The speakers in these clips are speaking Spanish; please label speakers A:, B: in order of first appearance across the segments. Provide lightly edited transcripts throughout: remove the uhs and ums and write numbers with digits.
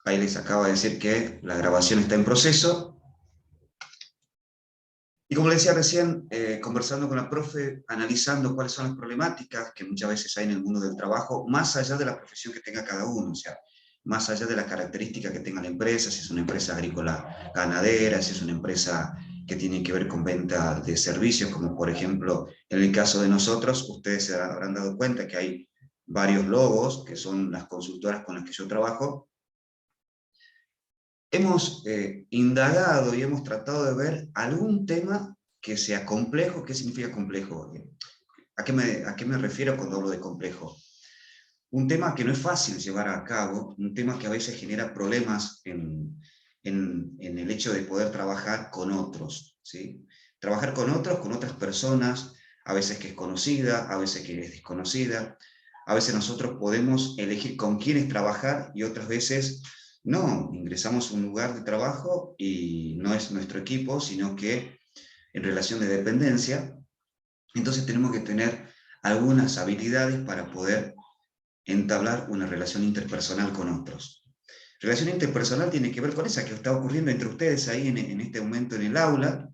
A: Ahí les acabo de decir que la grabación está en proceso. Y como les decía recién, conversando con la profe, analizando cuáles son las problemáticas que muchas veces hay en el mundo del trabajo, más allá de la profesión que tenga cada uno, o sea, más allá de las características que tenga la empresa, si es una empresa agrícola ganadera, si es una empresa que tiene que ver con venta de servicios, como por ejemplo, en el caso de nosotros, ustedes se habrán dado cuenta que hay varios logos, que son las consultoras con las que yo trabajo. Hemos indagado y hemos tratado de ver algún tema que sea complejo. ¿Qué significa complejo? ¿A qué me refiero cuando hablo de complejo? Un tema que no es fácil llevar a cabo, un tema que a veces genera problemas en el hecho de poder trabajar con otros, ¿sí? Trabajar con otros, con otras personas, a veces que es conocida, a veces que es desconocida, a veces nosotros podemos elegir con quiénes trabajar y otras veces no, ingresamos a un lugar de trabajo y no es nuestro equipo, sino que en relación de dependencia, entonces tenemos que tener algunas habilidades para poder entablar una relación interpersonal con otros. Relación interpersonal tiene que ver con esa que está ocurriendo entre ustedes ahí en este momento en el aula,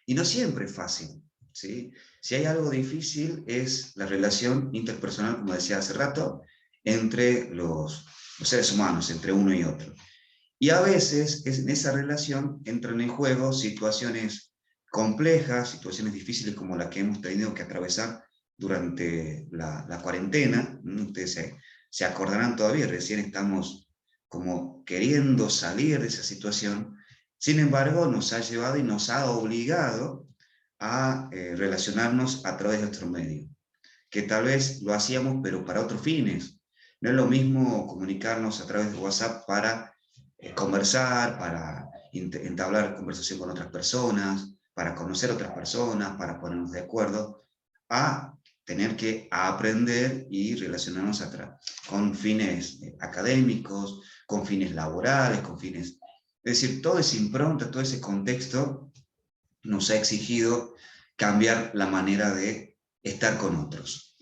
A: y no siempre es fácil, ¿sí? Si hay algo difícil es la relación interpersonal, como decía hace rato, entre los seres humanos, entre uno y otro. Y a veces en esa relación entran en juego situaciones complejas, situaciones difíciles como la que hemos tenido que atravesar durante la cuarentena. Ustedes se acordarán todavía, recién estamos como queriendo salir de esa situación. Sin embargo, nos ha llevado y nos ha obligado a relacionarnos a través de nuestro medio, que tal vez lo hacíamos pero para otros fines. No es lo mismo comunicarnos a través de WhatsApp para conversar, para entablar conversación con otras personas, para conocer otras personas, para ponernos de acuerdo, a tener que aprender y relacionarnos con fines académicos, con fines laborales, con fines... Es decir, toda esa impronta, todo ese contexto nos ha exigido cambiar la manera de estar con otros.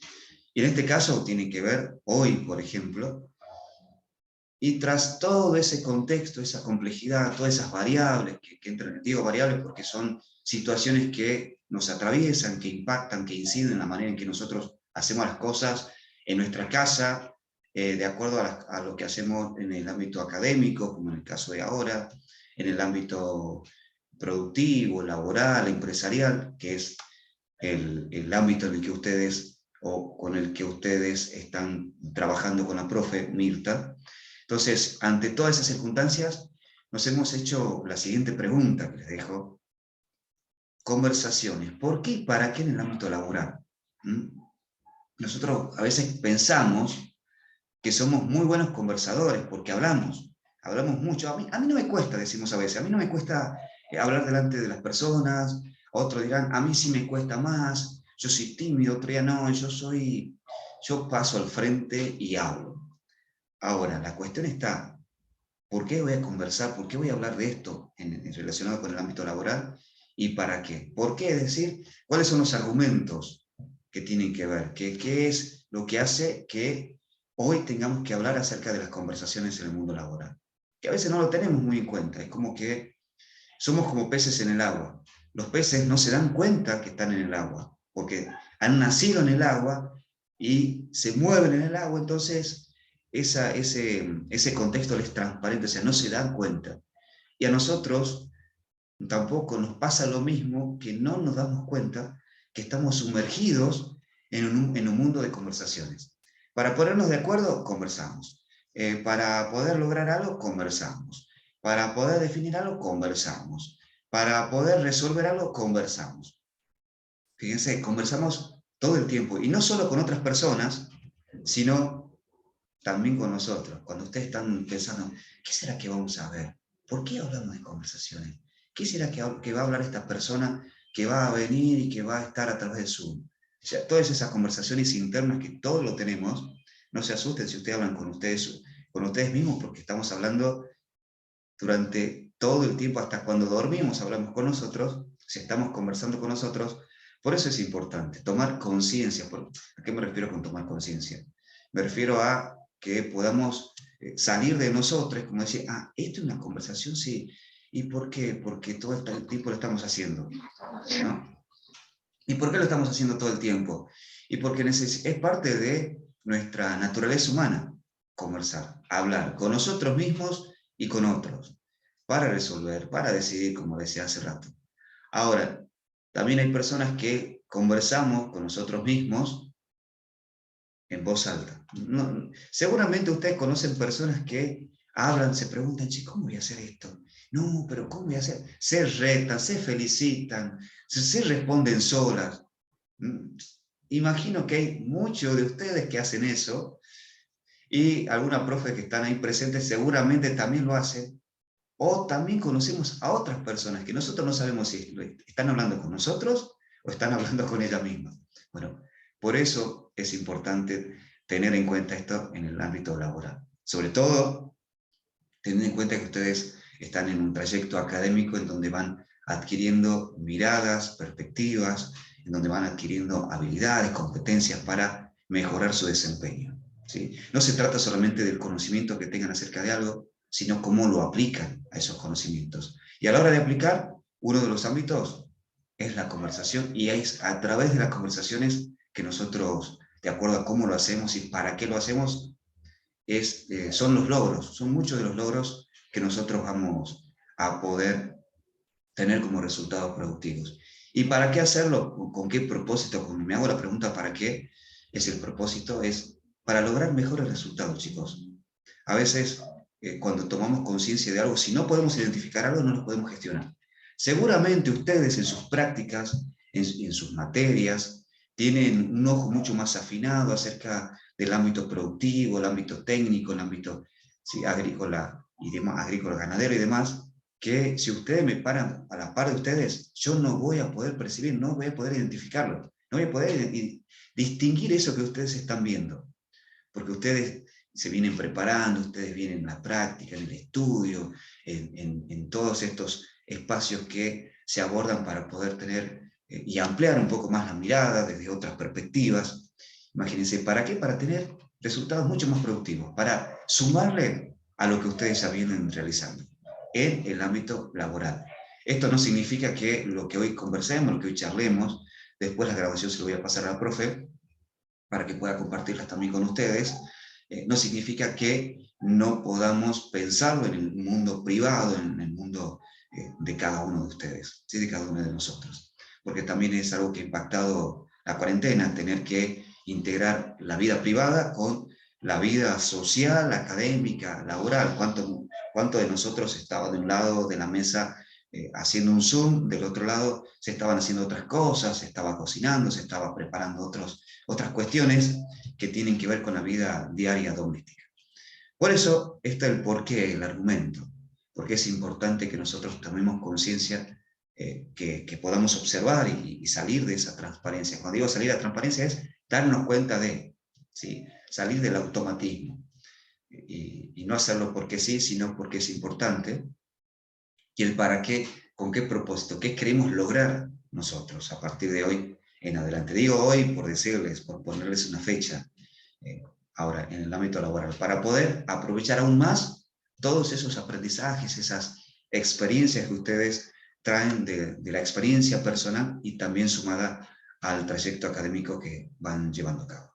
A: Y en este caso tiene que ver, hoy por ejemplo, y tras todo ese contexto, esa complejidad, todas esas variables que entran, digo variables porque son situaciones que nos atraviesan, que impactan, que inciden en la manera en que nosotros hacemos las cosas en nuestra casa, de acuerdo a lo que hacemos en el ámbito académico, como en el caso de ahora, en el ámbito productivo, laboral, empresarial, que es el ámbito en el que ustedes, o con el que ustedes están trabajando con la profe Mirta. Entonces, ante todas esas circunstancias, nos hemos hecho la siguiente pregunta que les dejo. Conversaciones. ¿Por qué y para qué en el ámbito laboral? Nosotros a veces pensamos que somos muy buenos conversadores porque hablamos mucho. A mí no me cuesta, decimos a veces, a mí no me cuesta hablar delante de las personas, otros dirán, a mí sí me cuesta más, yo soy tímido, otro día no, yo paso al frente y hablo. Ahora, la cuestión está, ¿por qué voy a conversar? ¿Por qué voy a hablar de esto relacionado con el ámbito laboral? ¿Y para qué? ¿Por qué? Es decir, ¿cuáles son los argumentos que tienen que ver? ¿Qué es lo que hace que hoy tengamos que hablar acerca de las conversaciones en el mundo laboral? Que a veces no lo tenemos muy en cuenta. Es como que somos como peces en el agua. Los peces no se dan cuenta que están en el agua, porque han nacido en el agua y se mueven en el agua, entonces ese contexto les es transparente, o sea, no se dan cuenta. Y a nosotros tampoco nos pasa lo mismo, que no nos damos cuenta que estamos sumergidos en un mundo de conversaciones. Para ponernos de acuerdo, conversamos. Para poder lograr algo, conversamos. Para poder definir algo, conversamos. Para poder resolver algo, conversamos. Fíjense, conversamos todo el tiempo, y no solo con otras personas, sino también con nosotros. Cuando ustedes están pensando, ¿qué será que vamos a ver? ¿Por qué hablamos de conversaciones? ¿Qué será que va a hablar esta persona que va a venir y que va a estar a través de Zoom? O sea, todas esas conversaciones internas que todos lo tenemos, no se asusten si ustedes hablan con ustedes mismos, porque estamos hablando durante todo el tiempo, hasta cuando dormimos hablamos con nosotros, si estamos conversando con nosotros. Por eso es importante tomar conciencia. ¿A qué me refiero con tomar conciencia? Me refiero a que podamos salir de nosotros, como decir, esto es una conversación, sí. ¿Y por qué? Porque todo el tiempo lo estamos haciendo, ¿no? ¿Y por qué lo estamos haciendo todo el tiempo? Y porque es parte de nuestra naturaleza humana, conversar, hablar con nosotros mismos y con otros, para resolver, para decidir, como decía hace rato. Ahora, también hay personas que conversamos con nosotros mismos en voz alta. No, seguramente ustedes conocen personas que hablan, se preguntan, che, ¿cómo voy a hacer esto? No, pero ¿cómo voy a hacer? Se retan, se felicitan, se responden solas. Imagino que hay muchos de ustedes que hacen eso, y alguna profe que están ahí presentes seguramente también lo hacen, o también conocemos a otras personas que nosotros no sabemos si están hablando con nosotros o están hablando con ellas mismas. Bueno, por eso es importante tener en cuenta esto en el ámbito laboral. Sobre todo, teniendo en cuenta que ustedes están en un trayecto académico en donde van adquiriendo miradas, perspectivas, en donde van adquiriendo habilidades, competencias para mejorar su desempeño, ¿sí? No se trata solamente del conocimiento que tengan acerca de algo, sino cómo lo aplican a esos conocimientos. Y a la hora de aplicar, uno de los ámbitos es la conversación, y es a través de las conversaciones que nosotros, de acuerdo a cómo lo hacemos y para qué lo hacemos, son los logros, son muchos de los logros que nosotros vamos a poder tener como resultados productivos. ¿Y para qué hacerlo? ¿Con qué propósito? Cuando me hago la pregunta ¿para qué? Es el propósito, es para lograr mejores resultados, chicos. A veces, cuando tomamos conciencia de algo, si no podemos identificar algo, no lo podemos gestionar. Seguramente ustedes en sus prácticas, en sus materias, tienen un ojo mucho más afinado acerca del ámbito productivo, el ámbito técnico, el ámbito, sí, agrícola y demás, agrícola, ganadero y demás, que si ustedes me paran a la par de ustedes, yo no voy a poder percibir, no voy a poder identificarlo, no voy a poder distinguir eso que ustedes están viendo, porque ustedes se vienen preparando, ustedes vienen en la práctica, en el estudio, en todos estos espacios que se abordan para poder tener y ampliar un poco más la mirada desde otras perspectivas. Imagínense, ¿para qué? Para tener resultados mucho más productivos, para sumarle a lo que ustedes ya vienen realizando en el ámbito laboral. Esto no significa que lo que hoy conversemos, lo que hoy charlemos, después la grabación se lo voy a pasar al profe, para que pueda compartirlas también con ustedes, no significa que no podamos pensarlo en el mundo privado, en el mundo de cada uno de ustedes, ¿sí? De cada uno de nosotros. Porque también es algo que ha impactado la cuarentena, tener que integrar la vida privada con la vida social, académica, laboral. ¿Cuánto de nosotros estaba de un lado de la mesa haciendo un Zoom, del otro lado se estaban haciendo otras cosas, se estaba cocinando, se estaba preparando otras cuestiones que tienen que ver con la vida diaria doméstica? Por eso, este es el porqué, el argumento, porque es importante que nosotros tomemos conciencia, que podamos observar y salir de esa transparencia. Cuando digo salir a la transparencia es darnos cuenta de, ¿sí? Salir del automatismo, y no hacerlo porque sí, sino porque es importante, y el para qué, con qué propósito, qué queremos lograr nosotros a partir de hoy en adelante. Digo hoy por decirles, por ponerles una fecha, ahora en el ámbito laboral, para poder aprovechar aún más todos esos aprendizajes, esas experiencias que ustedes traen de la experiencia personal y también sumada al trayecto académico que van llevando a cabo.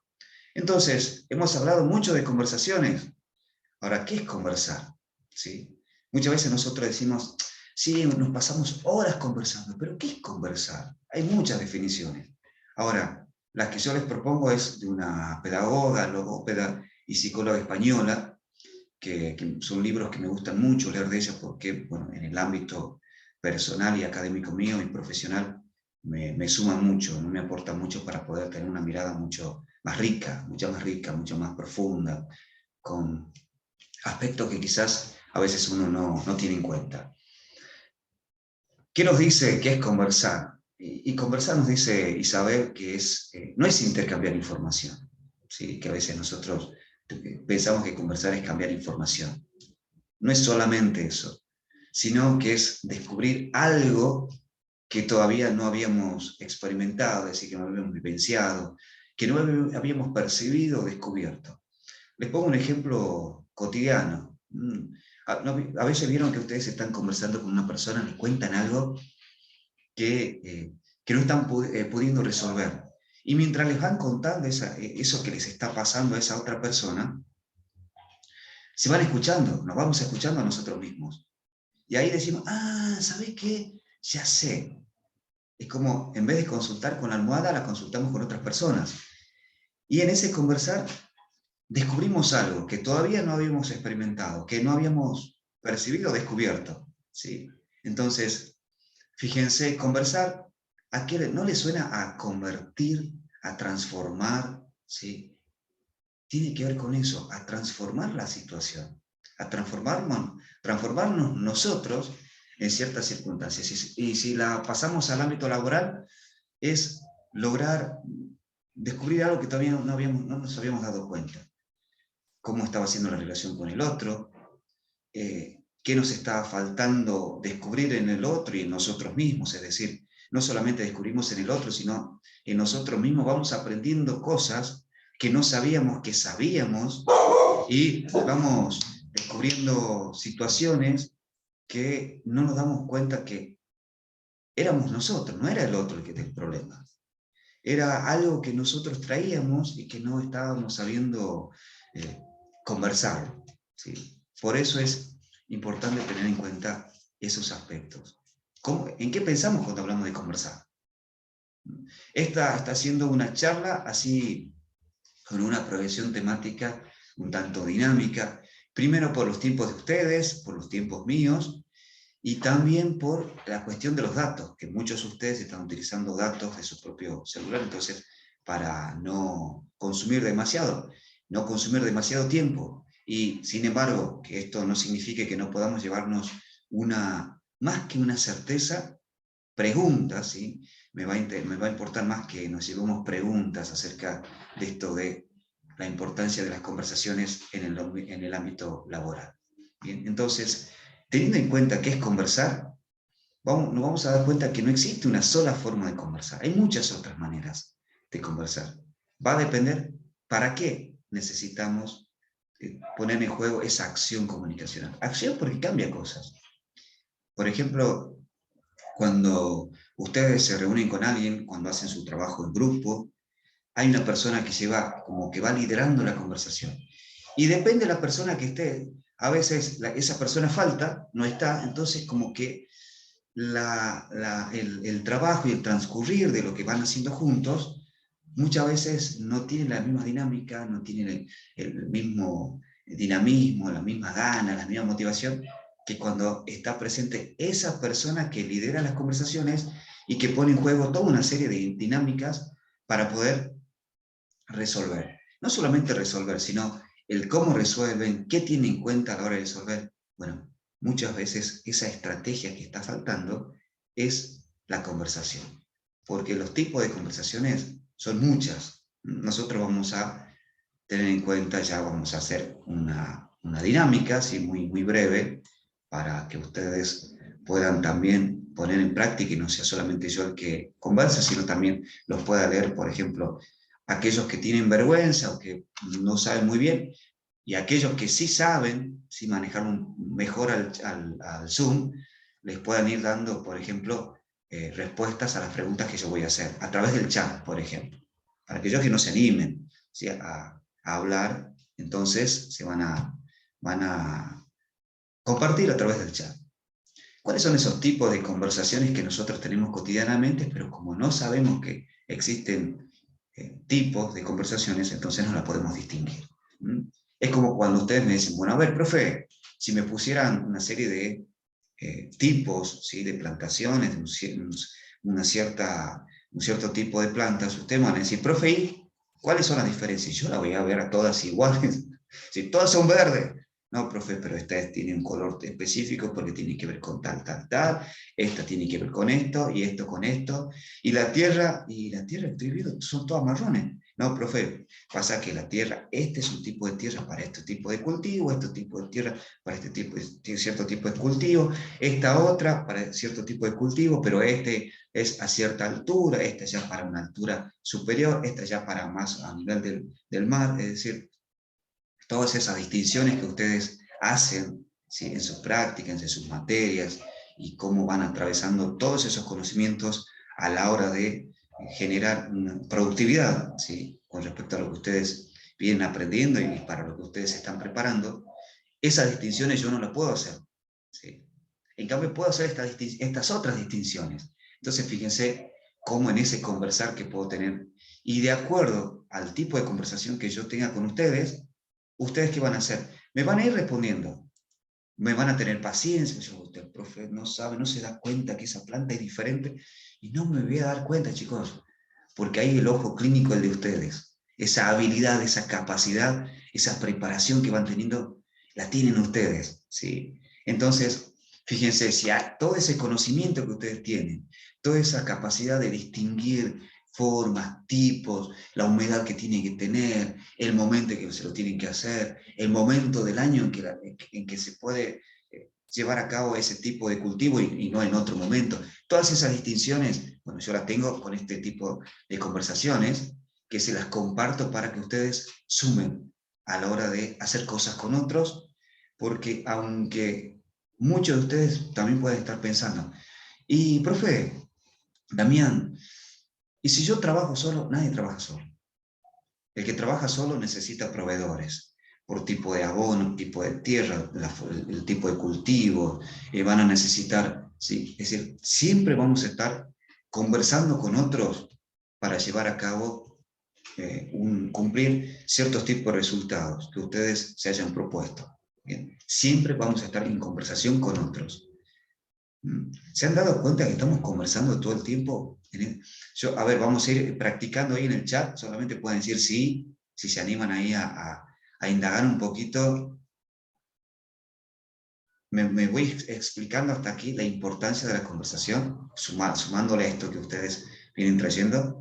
A: Entonces, hemos hablado mucho de conversaciones. Ahora, ¿qué es conversar? ¿Sí? Muchas veces nosotros decimos, sí, nos pasamos horas conversando, pero ¿qué es conversar? Hay muchas definiciones. Ahora, la que yo les propongo es de una pedagoga, logópeda y psicóloga española, que son libros que me gustan mucho leer de ella porque, bueno, en el ámbito personal y académico mío y profesional me suma mucho, me aporta mucho para poder tener una mirada mucho más rica, mucho más profunda, con aspectos que quizás a veces uno no tiene en cuenta. ¿Qué nos dice que es conversar? Y conversar nos dice Isabel que no es intercambiar información, ¿sí? Que a veces nosotros pensamos que conversar es cambiar información. No es solamente eso, sino que es descubrir algo que todavía no habíamos experimentado, es decir, que no habíamos vivenciado, que no habíamos percibido o descubierto. Les pongo un ejemplo cotidiano. A veces vieron que ustedes están conversando con una persona, les cuentan algo que no están pudiendo resolver. Y mientras les van contando eso que les está pasando a esa otra persona, se van escuchando, nos vamos escuchando a nosotros mismos. Y ahí decimos, ¿sabes qué? Ya sé. Es como, en vez de consultar con la almohada, la consultamos con otras personas. Y en ese conversar, descubrimos algo que todavía no habíamos experimentado, que no habíamos percibido o descubierto. ¿Sí? Entonces, fíjense, conversar, ¿a qué no le suena a convertir, a transformar? ¿Sí? Tiene que ver con eso, a transformar la situación, a transformarnos nosotros en ciertas circunstancias. Y si la pasamos al ámbito laboral, es lograr descubrir algo que todavía no nos habíamos dado cuenta. Cómo estaba haciendo la relación con el otro, qué nos estaba faltando descubrir en el otro y en nosotros mismos. Es decir, no solamente descubrimos en el otro, sino en nosotros mismos vamos aprendiendo cosas que no sabíamos que sabíamos y vamos descubriendo situaciones que no nos damos cuenta que éramos nosotros, no era el otro el que tenía el problema. Era algo que nosotros traíamos y que no estábamos sabiendo conversar. ¿Sí? Por eso es importante tener en cuenta esos aspectos. ¿En qué pensamos cuando hablamos de conversar? Esta está siendo una charla así, con una progresión temática un tanto dinámica, primero por los tiempos de ustedes, por los tiempos míos, y también por la cuestión de los datos, que muchos de ustedes están utilizando datos de su propio celular, entonces para no consumir demasiado tiempo. Y sin embargo, que esto no signifique que no podamos llevarnos más que una certeza, preguntas, ¿sí? Me va a importar más que nos llevemos preguntas acerca de esto de la importancia de las conversaciones en el ámbito laboral. Bien, entonces, teniendo en cuenta qué es conversar, nos vamos a dar cuenta que no existe una sola forma de conversar. Hay muchas otras maneras de conversar. Va a depender para qué necesitamos poner en juego esa acción comunicacional. Acción porque cambia cosas. Por ejemplo, cuando ustedes se reúnen con alguien, cuando hacen su trabajo en grupo, hay una persona que como que va liderando la conversación. Y depende de la persona que esté. A veces esa persona falta, no está, entonces como que el trabajo y el transcurrir de lo que van haciendo juntos muchas veces no tienen la misma dinámica, no tienen el mismo dinamismo, la misma gana, la misma motivación que cuando está presente esa persona que lidera las conversaciones y que pone en juego toda una serie de dinámicas para poder resolver. No solamente resolver, sino el cómo resuelven, qué tienen en cuenta a la hora de resolver. Bueno, muchas veces esa estrategia que está faltando es la conversación. Porque los tipos de conversaciones son muchas. Nosotros vamos a tener en cuenta, ya vamos a hacer una dinámica, así muy breve, para que ustedes puedan también poner en práctica y no sea solamente yo el que conversa, sino también los pueda leer, por ejemplo, aquellos que tienen vergüenza o que no saben muy bien, y aquellos que sí saben, sí manejar mejor al Zoom, les puedan ir dando, por ejemplo, respuestas a las preguntas que yo voy a hacer, a través del chat, por ejemplo. Para aquellos que no se animen, ¿sí?, a hablar, entonces van a compartir a través del chat. ¿Cuáles son esos tipos de conversaciones que nosotros tenemos cotidianamente, pero como no sabemos que existen tipos de conversaciones, entonces no las podemos distinguir? Es como cuando ustedes me dicen, bueno, a ver, profe, si me pusieran una serie de tipos, ¿sí?, de plantaciones, de un cierto tipo de plantas, ustedes me van a decir, profe, ¿y cuáles son las diferencias? Yo la voy a ver a todas iguales. Si todas son verdes, no, profe, pero esta tiene un color específico porque tiene que ver con tal, esta tiene que ver con esto, y esto con esto, y la tierra, estoy viendo, son todas marrones. No, profe, pasa que la tierra, este es un tipo de tierra para este tipo de cultivo, este tipo de tierra para cierto tipo de cultivo, esta otra para cierto tipo de cultivo, pero este es a cierta altura, esta ya para una altura superior, esta ya para más a nivel del mar, es decir, todas esas distinciones que ustedes hacen, ¿sí?, en sus prácticas, en sus materias, y cómo van atravesando todos esos conocimientos a la hora de generar una productividad, ¿sí?, con respecto a lo que ustedes vienen aprendiendo y para lo que ustedes se están preparando. Esas distinciones yo no las puedo hacer, ¿sí? En cambio puedo hacer estas otras distinciones. Entonces fíjense cómo en ese conversar que puedo tener, y de acuerdo al tipo de conversación que yo tenga con ustedes, ¿ustedes qué van a hacer? Me van a ir respondiendo, me van a tener paciencia. Yo, usted, profe, no sabe, no se da cuenta que esa planta es diferente, y no me voy a dar cuenta, chicos, porque ahí el ojo clínico es el de ustedes. Esa habilidad, esa capacidad, esa preparación que van teniendo, la tienen ustedes, ¿sí? Entonces, fíjense, si todo ese conocimiento que ustedes tienen, toda esa capacidad de distinguir formas, tipos, la humedad que tiene que tener, el momento en que se lo tienen que hacer, el momento del año en que se puede llevar a cabo ese tipo de cultivo y no en otro momento. Todas esas distinciones, bueno, yo las tengo con este tipo de conversaciones, que se las comparto para que ustedes sumen a la hora de hacer cosas con otros, porque aunque muchos de ustedes también pueden estar pensando, y profe, Damián, ¿y si yo trabajo solo? Nadie trabaja solo. El que trabaja solo necesita proveedores, por tipo de abono, tipo de tierra, el tipo de cultivo, van a necesitar, ¿sí? Es decir, siempre vamos a estar conversando con otros para llevar a cabo, cumplir ciertos tipos de resultados que ustedes se hayan propuesto. Bien. Siempre vamos a estar en conversación con otros. ¿Se han dado cuenta que estamos conversando todo el tiempo? A ver, vamos a ir practicando ahí en el chat, solamente pueden decir sí, si se animan ahí a indagar un poquito. Me voy explicando hasta aquí la importancia de la conversación, sumándole a esto que ustedes vienen trayendo.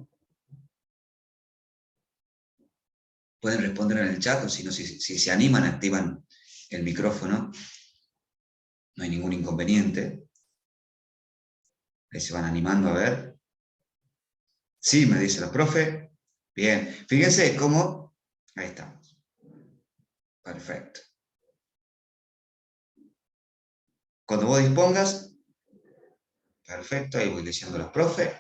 A: Pueden responder en el chat, o si no, si se animan, activan el micrófono. No hay ningún inconveniente. Ahí se van animando a ver. Sí, me dice la profe. Bien, fíjense cómo... Ahí estamos. Perfecto. Cuando vos dispongas, perfecto, ahí voy leyendo a los profe.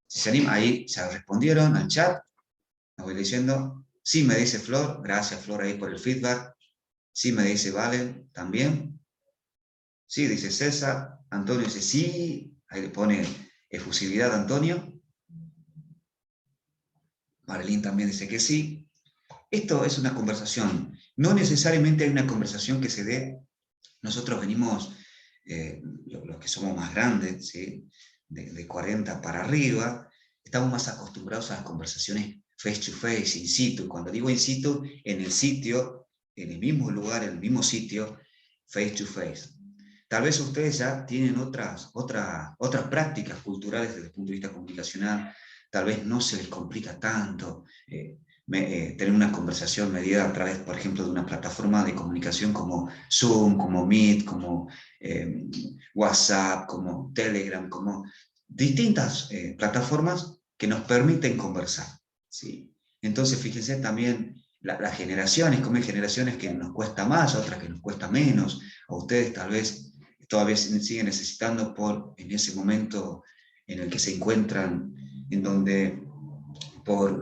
A: Si se anima, ahí ya respondieron al chat. Lo voy leyendo. Sí, me dice Flor. Gracias, Flor, ahí por el feedback. Sí, me dice Valen, también. Sí, dice César. Antonio dice sí. Ahí le pone efusividad Antonio. Marilyn también dice que sí. Esto es una conversación. No necesariamente hay una conversación que se dé. Nosotros venimos, los que somos más grandes, ¿sí?, de 40 para arriba, estamos más acostumbrados a las conversaciones face to face, in situ. Cuando digo in situ, en el sitio, en el mismo lugar, en el mismo sitio, face to face. Tal vez ustedes ya tienen otras prácticas culturales desde el punto de vista comunicacional, tal vez no se les complica tanto tener una conversación medida a través, por ejemplo, de una plataforma de comunicación como Zoom, como Meet, como WhatsApp, como Telegram, como distintas plataformas que nos permiten conversar, ¿sí? Entonces, fíjense también las generaciones, como hay generaciones que nos cuesta más, otras que nos cuesta menos, a ustedes tal vez todavía siguen necesitando en ese momento en el que se encuentran, en donde por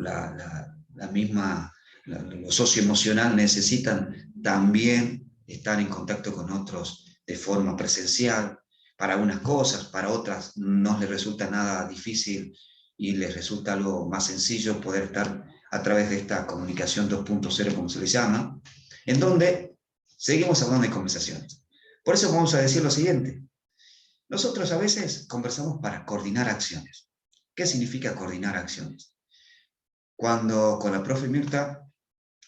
A: lo socioemocional necesitan también estar en contacto con otros de forma presencial, para unas cosas, para otras no les resulta nada difícil y les resulta algo más sencillo poder estar a través de esta comunicación 2.0, como se le llama, en donde seguimos hablando de conversaciones. Por eso vamos a decir lo siguiente. Nosotros a veces conversamos para coordinar acciones. ¿Qué significa coordinar acciones? Cuando con la profe Mirta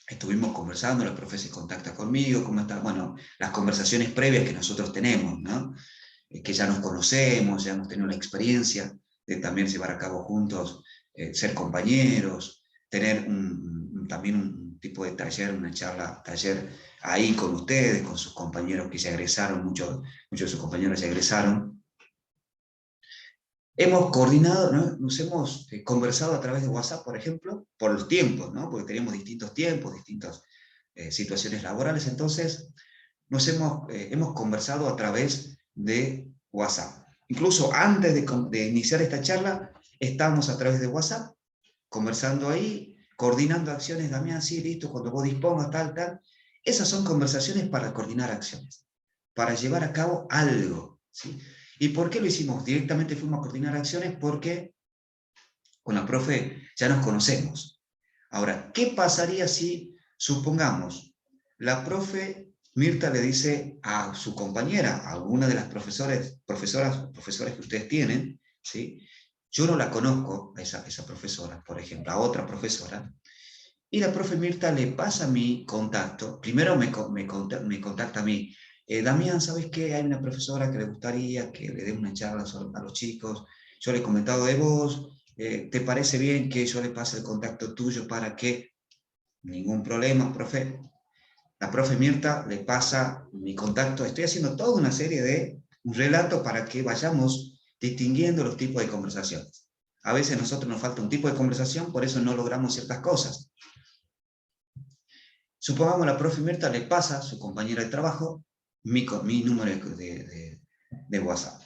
A: estuvimos conversando, la profe se contacta conmigo, ¿cómo está? Bueno, las conversaciones previas que nosotros tenemos, ¿no? Que ya nos conocemos, ya hemos tenido la experiencia de también llevar a cabo juntos, ser compañeros, tener también un tipo de taller, una charla, taller ahí con ustedes, con sus compañeros que ya egresaron, muchos de sus compañeros ya egresaron. Hemos coordinado, ¿no? Nos hemos conversado a través de WhatsApp, por ejemplo, por los tiempos, ¿no? Porque tenemos distintos tiempos, distintas situaciones laborales, entonces hemos conversado a través de WhatsApp. Incluso antes de iniciar esta charla, estábamos a través de WhatsApp, conversando ahí, coordinando acciones. Damián, sí, listo, cuando vos dispongas, tal, tal. Esas son conversaciones para coordinar acciones, para llevar a cabo algo, ¿sí? ¿Y por qué lo hicimos? Directamente fuimos a coordinar acciones porque con la profe ya nos conocemos. Ahora, ¿qué pasaría si, supongamos, la profe Mirta le dice a su compañera, a alguna de las profesoras que ustedes tienen, ¿sí? Yo no la conozco, esa profesora, por ejemplo, a otra profesora, y la profe Mirta le pasa mi contacto, primero me contacta a mí, Damián, ¿sabes qué? Hay una profesora que le gustaría que le dé una charla a los chicos, yo le he comentado de vos, ¿te parece bien que yo le pase el contacto tuyo para que, ningún problema, profe? La profe Mirta le pasa mi contacto, estoy haciendo toda una serie de un relato para que vayamos distinguiendo los tipos de conversaciones. A veces a nosotros nos falta un tipo de conversación, por eso no logramos ciertas cosas. Supongamos la profe Mirta le pasa a su compañera de trabajo mi número de WhatsApp.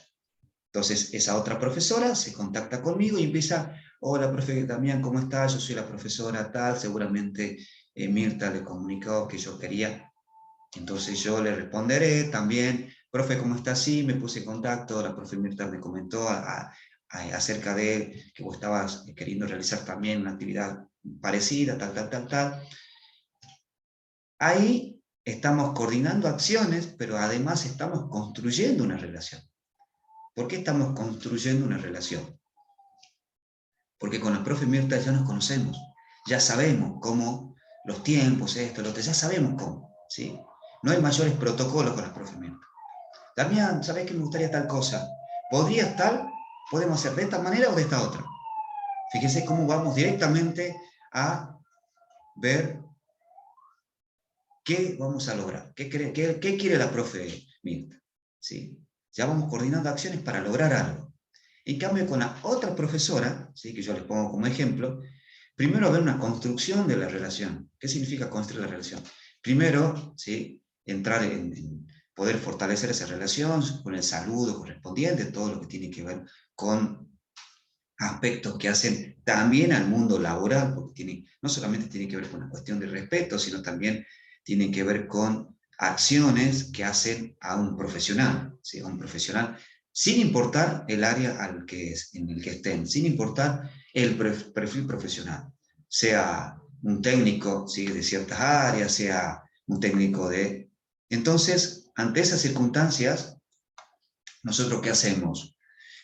A: Entonces, esa otra profesora se contacta conmigo y empieza, hola, profe Damián, ¿cómo estás? Yo soy la profesora tal, seguramente Mirta le comunicó que yo quería. Entonces yo le responderé también, profe, ¿cómo estás? Sí, me puse en contacto, la profe Mirta me comentó acerca de que vos estabas queriendo realizar también una actividad parecida, tal, tal, tal, tal. Ahí estamos coordinando acciones, pero además estamos construyendo una relación. ¿Por qué estamos construyendo una relación? Porque con la profe Mirta ya nos conocemos, ya sabemos cómo, los tiempos, esto, lo otro, ya sabemos cómo, ¿sí? No hay mayores protocolos con la profe Mirta. Damián, ¿sabés que me gustaría tal cosa? ¿Podrías tal? ¿Podemos hacer de esta manera o de esta otra? Fíjense cómo vamos directamente a ver qué vamos a lograr, qué quiere la profe Mirta, ¿sí? Ya vamos coordinando acciones para lograr algo. En cambio, con la otra profesora, ¿sí? Que yo les pongo como ejemplo, primero haber una construcción de la relación. ¿Qué significa construir la relación? Primero, ¿sí? Entrar en poder fortalecer esa relación con el saludo correspondiente, todo lo que tiene que ver con aspectos que hacen también al mundo laboral, porque no solamente tiene que ver con la cuestión de respeto, sino también tiene que ver con acciones que hacen a un profesional, ¿sí? A un profesional, sin importar el área en el que estén, sin importar el perfil profesional, sea un técnico, ¿sí? De ciertas áreas, sea un técnico de... Entonces, ante esas circunstancias, ¿nosotros qué hacemos?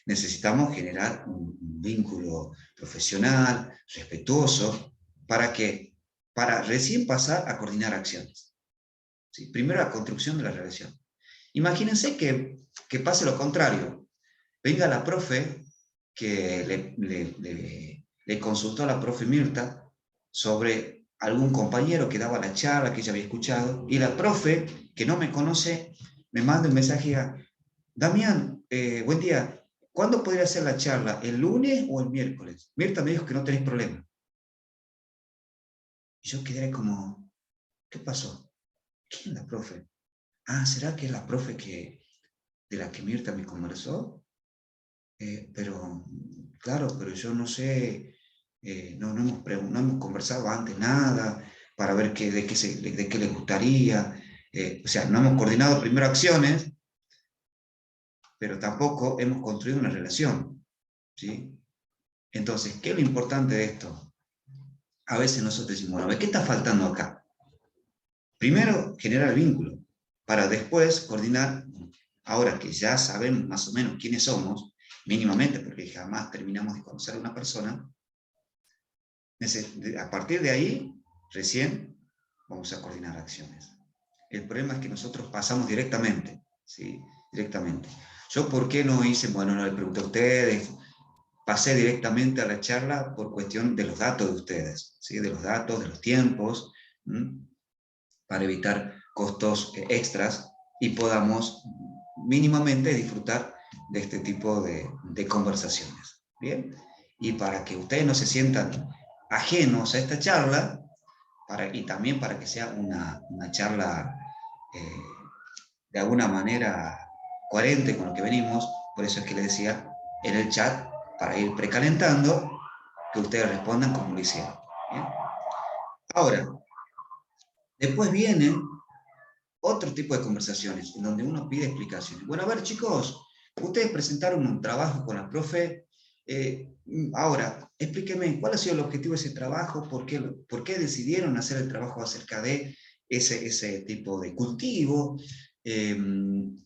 A: Necesitamos generar un vínculo profesional, respetuoso, ¿para qué? Para recién pasar a coordinar acciones. ¿Sí? Primero la construcción de la relación. Imagínense que pase lo contrario. Venga la profe que le consultó a la profe Mirta sobre algún compañero que daba la charla que ella había escuchado, y la profe, que no me conoce, me manda un mensaje a Damián, buen día, ¿cuándo podría hacer la charla? ¿El lunes o el miércoles? Mirta me dijo que no tenéis problema. Y yo quedé como, ¿qué pasó? ¿Quién es la profe? Ah, ¿será que es la profe de la que Mirta me conversó? Pero, claro, pero yo no sé, no hemos conversado antes nada para ver de qué le gustaría. O sea, no hemos coordinado primero acciones, pero tampoco hemos construido una relación, ¿sí? Entonces, ¿qué es lo importante de esto? A veces nosotros decimos, bueno, a ver, ¿qué está faltando acá? Primero, generar vínculo, para después coordinar, ahora que ya sabemos más o menos quiénes somos, mínimamente, porque jamás terminamos de conocer a una persona, a partir de ahí, recién vamos a coordinar acciones. El problema es que nosotros pasamos directamente, ¿sí? Directamente. Yo, ¿por qué no hice? Bueno, no le pregunté a ustedes, pasé directamente a la charla por cuestión de los datos de ustedes, ¿sí? De los datos, de los tiempos, para evitar costos extras y podamos mínimamente disfrutar de este tipo de conversaciones. ¿Bien? Y para que ustedes no se sientan ajenos a esta charla, y también para que sea una charla eh, de alguna manera coherente con lo que venimos, por eso es que les decía en el chat, para ir precalentando, que ustedes respondan como lo hicieron. ¿Bien? Ahora, después viene otro tipo de conversaciones, en donde uno pide explicaciones. Bueno, a ver, chicos, ustedes presentaron un trabajo con la profe. Ahora, explíquenme, ¿cuál ha sido el objetivo de ese trabajo? Por qué decidieron hacer el trabajo acerca de ese tipo de cultivo? ¿Qué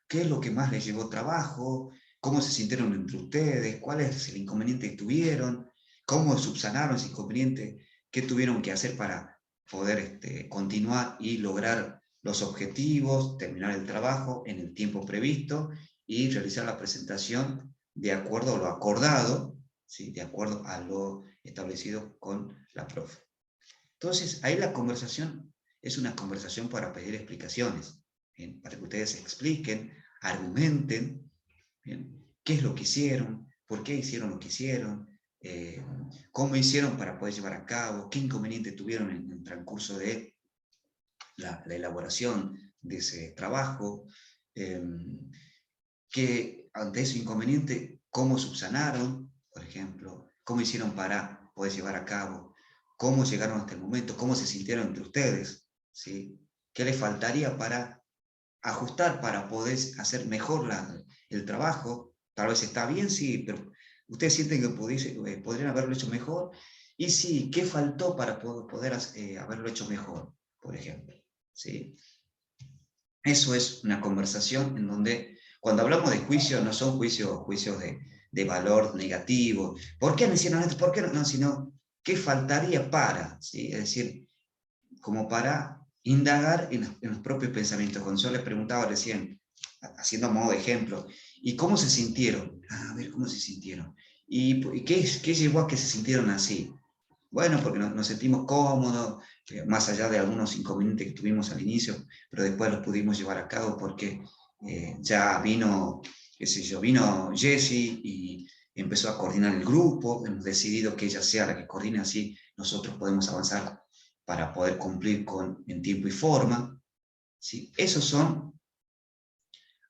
A: es lo que más les llevó trabajo? ¿Cómo se sintieron entre ustedes? ¿Cuál es el inconveniente que tuvieron? ¿Cómo subsanaron ese inconveniente? ¿Qué tuvieron que hacer para poder continuar y lograr los objetivos, terminar el trabajo en el tiempo previsto y realizar la presentación de acuerdo a lo acordado, ¿sí? De acuerdo a lo establecido con la profe? Entonces, ahí la conversación es una conversación para pedir explicaciones, ¿bien? Para que ustedes expliquen, argumenten, ¿bien? ¿Qué es lo que hicieron? ¿Por qué hicieron lo que hicieron? ¿Cómo hicieron para poder llevar a cabo? ¿Qué inconveniente tuvieron en el transcurso de la elaboración de ese trabajo? Que ante ese inconveniente, ¿cómo subsanaron, por ejemplo? ¿Cómo hicieron para poder llevar a cabo? ¿Cómo llegaron hasta el momento? ¿Cómo se sintieron entre ustedes? ¿Sí? ¿Qué les faltaría para ajustar, para poder hacer mejor el trabajo? Tal vez está bien, sí, pero ustedes sienten que podrían haberlo hecho mejor. Y sí, ¿qué faltó para poder haberlo hecho mejor, por ejemplo? ¿Sí? Eso es una conversación en donde, cuando hablamos de juicios, no son juicios de valor negativo. ¿Por qué me hicieron esto? ¿Por qué no? No, sino, ¿qué faltaría para? ¿Sí? Es decir, como para indagar en los propios pensamientos. Cuando yo les preguntaba recién, haciendo modo de ejemplo, ¿y cómo se sintieron? A ver, ¿cómo se sintieron? ¿Y qué llevó a que se sintieron así? Bueno, porque nos sentimos cómodos, más allá de algunos inconvenientes que tuvimos al inicio, pero después los pudimos llevar a cabo porque ya vino, qué sé yo, vino Jessie y empezó a coordinar el grupo. Hemos decidido que ella sea la que coordine, así nosotros podemos avanzar para poder cumplir en tiempo y forma. ¿Sí? Esos son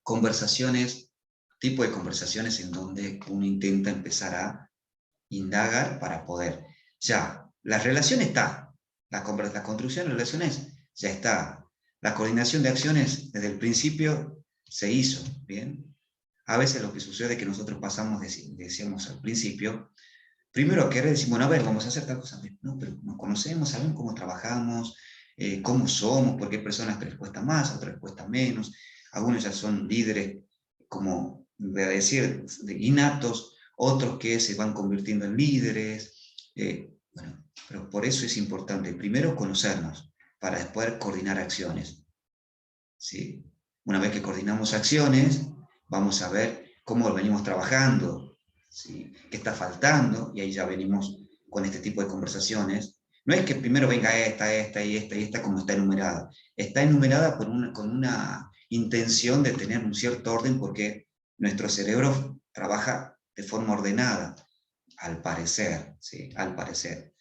A: conversaciones, tipo de conversaciones en donde uno intenta empezar a indagar para poder. Ya, la relación está, la construcción de relaciones ya está. La coordinación de acciones desde el principio se hizo, ¿bien? A veces lo que sucede es que nosotros pasamos, decíamos al principio, primero a querer decir, bueno, a ver, vamos a hacer tal cosa. No, pero nos conocemos, sabemos cómo trabajamos, cómo somos, porque hay personas que les cuesta más, a otras les cuesta menos. Algunos ya son líderes, como voy a decir, innatos, otros que se van convirtiendo en líderes. Bueno, pero por eso es importante, primero conocernos, para después coordinar acciones. ¿Sí? Una vez que coordinamos acciones, vamos a ver cómo venimos trabajando, ¿sí? ¿Qué está faltando? Y ahí ya venimos con este tipo de conversaciones. No es que primero venga esta y esta como está enumerada. Está enumerada con una intención de tener un cierto orden, porque nuestro cerebro trabaja de forma ordenada, al parecer, ¿sí? Al parecer.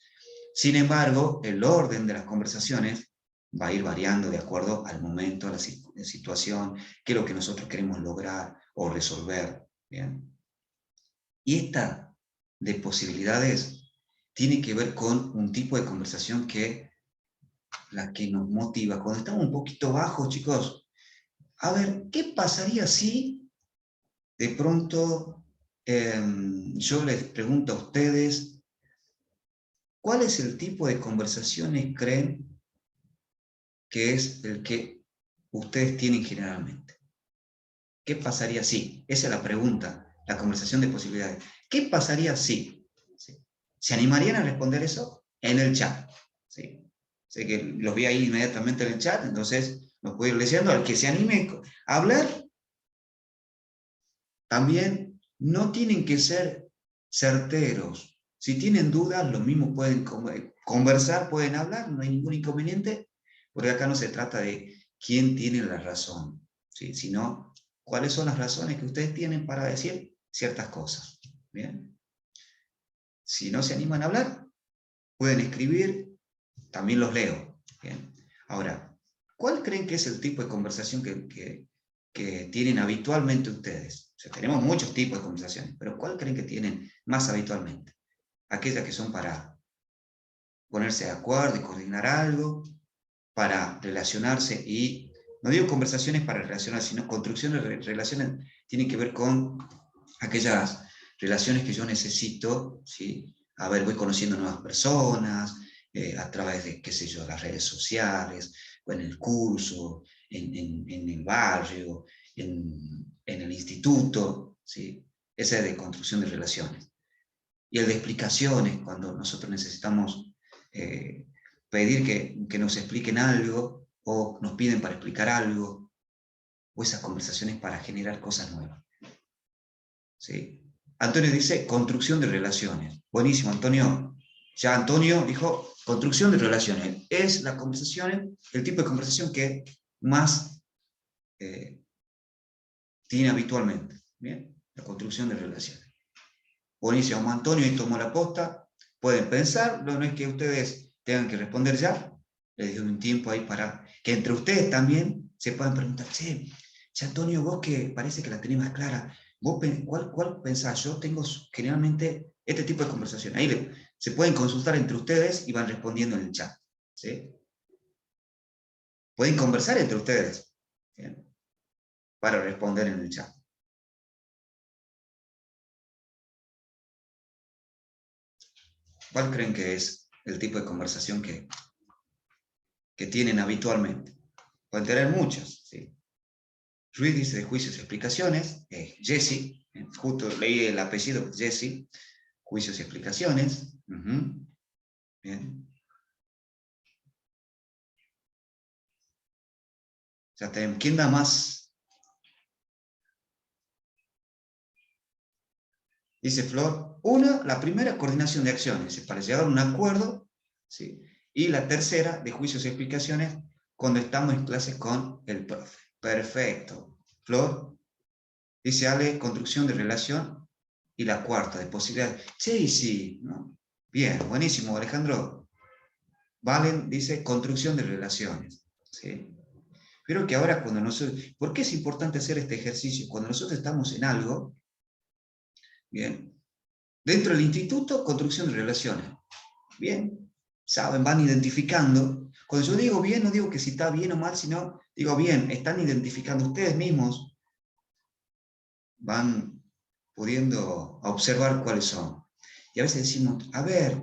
A: Sin embargo, el orden de las conversaciones va a ir variando de acuerdo al momento, a la situación, qué es lo que nosotros queremos lograr o resolver. ¿Bien? Y esta de posibilidades tiene que ver con un tipo de conversación que la que nos motiva. Cuando estamos un poquito bajos, chicos, a ver, ¿qué pasaría si de pronto yo les pregunto a ustedes, ¿cuál es el tipo de conversaciones creen que es el que ustedes tienen generalmente? ¿Qué pasaría si? Esa es la pregunta, la conversación de posibilidades. ¿Qué pasaría si? ¿Sí? ¿Se animarían a responder eso? En el chat. ¿Sí? Sé que los vi ahí inmediatamente en el chat, entonces los puedo ir leyendo. Al que se anime a hablar, también no tienen que ser certeros. Si tienen dudas, lo mismo pueden conversar, pueden hablar, no hay ningún inconveniente, porque acá no se trata de quién tiene la razón, ¿sí? Sino cuáles son las razones que ustedes tienen para decir ciertas cosas. ¿Bien? Si no se animan a hablar, pueden escribir, también los leo. ¿Bien? Ahora, ¿cuál creen que es el tipo de conversación que tienen habitualmente ustedes? O sea, tenemos muchos tipos de conversaciones, pero ¿cuál creen que tienen más habitualmente? Aquellas que son para ponerse de acuerdo y coordinar algo, para relacionarse, y no digo conversaciones para relacionarse, sino construcción de relaciones, tienen que ver con aquellas relaciones que yo necesito, ¿sí? A ver, voy conociendo nuevas personas, a través de, qué sé yo, las redes sociales, o en el curso, en el barrio, en el instituto, ¿sí? Esa es de construcción de relaciones. Y el de explicaciones, cuando nosotros necesitamos pedir que nos expliquen algo, o nos piden para explicar algo, o esas conversaciones para generar cosas nuevas. ¿Sí? Antonio dice construcción de relaciones. Buenísimo, Antonio. Ya Antonio dijo construcción de relaciones. Es la conversación, el tipo de conversación que más tiene habitualmente. ¿Bien? La construcción de relaciones. Buenísimo, Antonio, y tomó la posta. Pueden pensar, no es que ustedes tengan que responder ya. Les doy un tiempo ahí para que entre ustedes también se puedan preguntar, che, Antonio, vos que parece que la tenés más clara, ¿vos cuál pensás? Yo tengo generalmente este tipo de conversación. Ahí se pueden consultar entre ustedes y van respondiendo en el chat. ¿Sí? Pueden conversar entre ustedes, ¿bien? Para responder en el chat. ¿Cuál creen que es el tipo de conversación que tienen habitualmente? Pueden tener muchas, ¿sí? Ruiz dice de juicios y explicaciones. Jesse, justo leí el apellido, Jesse, juicios y explicaciones. Bien. Ya tenemos. ¿Quién da más? Dice Flor. La primera, coordinación de acciones, para llegar a un acuerdo, ¿sí? Y la tercera, de juicios y explicaciones, cuando estamos en clases con el profe. Perfecto. Flor. Dice Ale, construcción de relación. Y la cuarta, de posibilidades. Sí, sí, ¿no? Bien, buenísimo, Alejandro. Valen dice construcción de relaciones. ¿Sí? Pero que ahora cuando nosotros... ¿Por qué es importante hacer este ejercicio? Cuando nosotros estamos en algo, bien, dentro del instituto, construcción de relaciones. Bien, saben, van identificando. Cuando yo digo bien, no digo que si está bien o mal, sino digo bien, están identificando ustedes mismos, van pudiendo observar cuáles son. Y a veces decimos, a ver,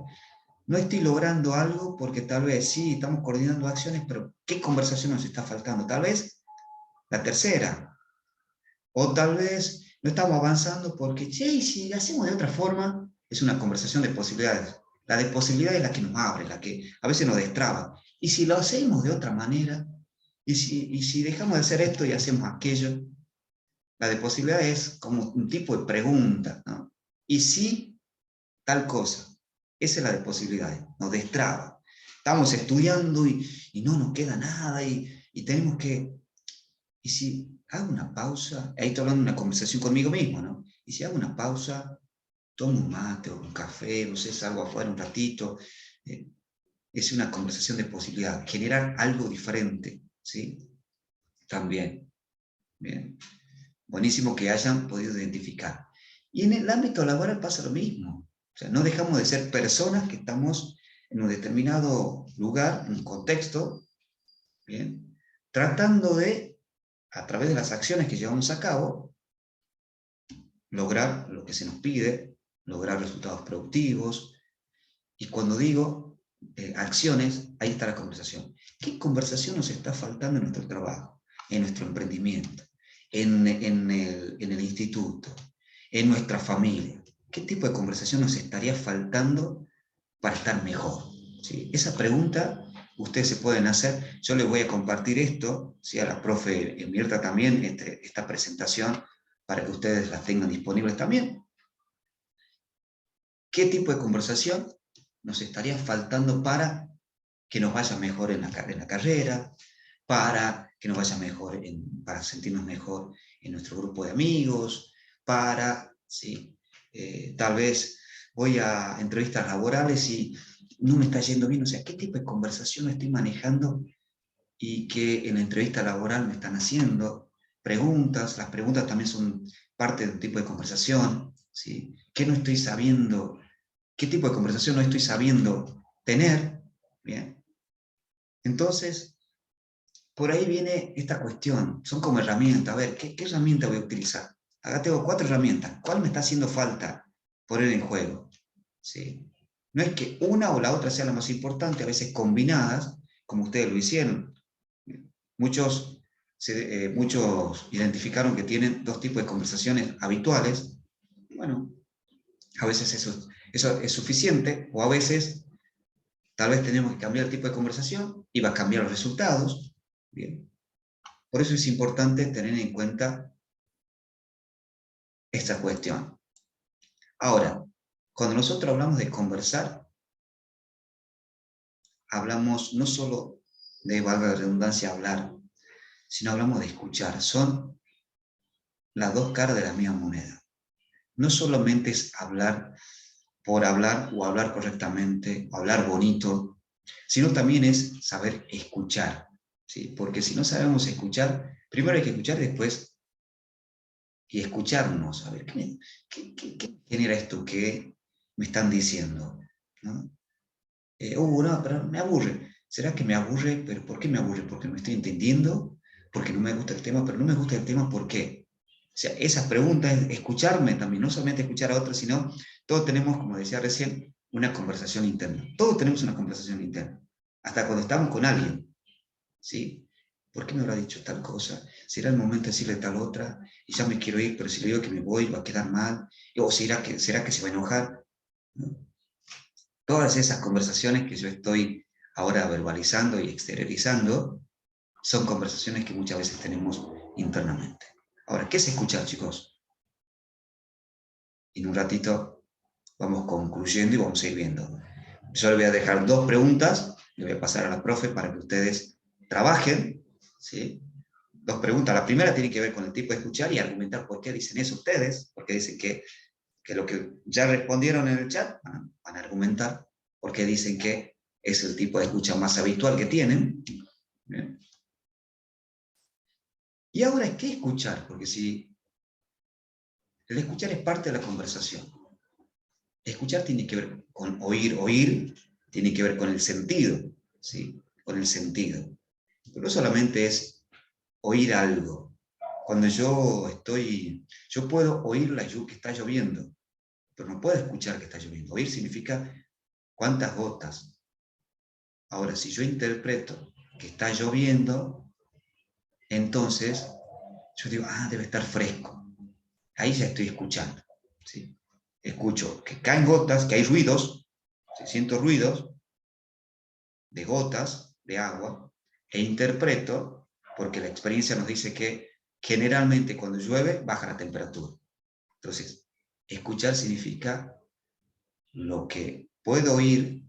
A: no estoy logrando algo porque tal vez sí, estamos coordinando acciones, pero ¿qué conversación nos está faltando? Tal vez la tercera. O tal vez no estamos avanzando porque, che, si lo hacemos de otra forma, es una conversación de posibilidades. La de posibilidades es la que nos abre, la que a veces nos destraba. Y si lo hacemos de otra manera, y si dejamos de hacer esto y hacemos aquello, la de posibilidades es como un tipo de pregunta, ¿no? Y si tal cosa, esa es la de posibilidades, nos destraba. Estamos estudiando y no nos queda nada y tenemos que... Y si hago una pausa, ahí estoy hablando de una conversación conmigo mismo, ¿no? Y si hago una pausa, tomo un mate o un café, no sé, salgo afuera un ratito, es una conversación de posibilidad, generar algo diferente, ¿sí? También, bien. Buenísimo que hayan podido identificar. Y en el ámbito laboral pasa lo mismo. O sea, no dejamos de ser personas que estamos en un determinado lugar, en un contexto, ¿bien? Tratando de, a través de las acciones que llevamos a cabo, lograr lo que se nos pide, lograr resultados productivos. Y cuando digo acciones, ahí está la conversación. ¿Qué conversación nos está faltando en nuestro trabajo, en nuestro emprendimiento, en el instituto, en nuestra familia? ¿Qué tipo de conversación nos estaría faltando para estar mejor? ¿Sí? Esa pregunta ustedes se pueden hacer. Yo les voy a compartir esto, ¿sí? A la profe Mirta también, esta presentación, para que ustedes las tengan disponibles también. ¿Qué tipo de conversación nos estaría faltando para que nos vaya mejor en la carrera, para que nos vaya mejor, para sentirnos mejor en nuestro grupo de amigos, para, ¿sí? Tal vez voy a entrevistas laborales y no me está yendo bien, o sea, ¿qué tipo de conversación estoy manejando y qué en la entrevista laboral me están haciendo? Preguntas, las preguntas también son parte de un tipo de conversación, ¿sí? ¿Qué no estoy sabiendo? ¿Qué tipo de conversación no estoy sabiendo tener? Bien. Entonces, por ahí viene esta cuestión, son como herramientas, a ver, ¿qué herramienta voy a utilizar? Acá tengo 4 herramientas, ¿cuál me está haciendo falta poner en juego? ¿Sí? No es que una o la otra sea la más importante, a veces combinadas, como ustedes lo hicieron. Muchos identificaron que tienen 2 tipos de conversaciones habituales. Bueno, a veces eso es suficiente, o a veces tal vez tenemos que cambiar el tipo de conversación y va a cambiar los resultados. Bien. Por eso es importante tener en cuenta esta cuestión. Ahora, cuando nosotros hablamos de conversar, hablamos no solo de, valga la redundancia, hablar, sino hablamos de escuchar. Son las 2 caras de la misma moneda. No solamente es hablar por hablar o hablar correctamente, o hablar bonito, sino también es saber escuchar. ¿Sí? Porque si no sabemos escuchar, primero hay que escuchar después y escucharnos. A ver, ¿qué genera esto que me están diciendo? ¿No? No, pero me aburre. ¿Será que me aburre? ¿Pero por qué me aburre? ¿Porque no me estoy entendiendo? ¿Porque no me gusta el tema? Pero no me gusta el tema, ¿por qué? O sea, esas preguntas, escucharme también, no solamente escuchar a otros, sino todos tenemos, como decía recién, una conversación interna. Todos tenemos una conversación interna. Hasta cuando estamos con alguien, ¿sí? ¿Por qué me habrá dicho tal cosa? ¿Será el momento de decirle tal otra? Y ya me quiero ir, pero si le digo que me voy, va a quedar mal. ¿O será que se va a enojar? ¿No? Todas esas conversaciones que yo estoy ahora verbalizando y exteriorizando son conversaciones que muchas veces tenemos internamente. Ahora, ¿qué es escuchar, chicos? Y en un ratito vamos concluyendo y vamos a ir viendo. Yo le voy a dejar 2 preguntas, le voy a pasar a la profe para que ustedes trabajen, ¿sí? 2 preguntas. La primera tiene que ver con el tipo de escuchar y argumentar por qué dicen eso ustedes, porque dicen que lo que ya respondieron en el chat van a argumentar por qué dicen que es el tipo de escucha más habitual que tienen. ¿Bien? Y ahora, ¿qué escuchar? Porque si el escuchar es parte de la conversación. Escuchar tiene que ver con oír tiene que ver con el sentido, ¿sí? Con el sentido. Pero no solamente es oír algo. Cuando yo puedo oír que está lloviendo, pero no puedo escuchar que está lloviendo. Oír significa cuántas gotas. Ahora, si yo interpreto que está lloviendo, entonces yo digo, debe estar fresco. Ahí ya estoy escuchando, ¿sí? Escucho que caen gotas, que hay ruidos, ¿sí? Siento ruidos de gotas de agua, e interpreto, porque la experiencia nos dice que generalmente cuando llueve baja la temperatura. Entonces, escuchar significa lo que puedo oír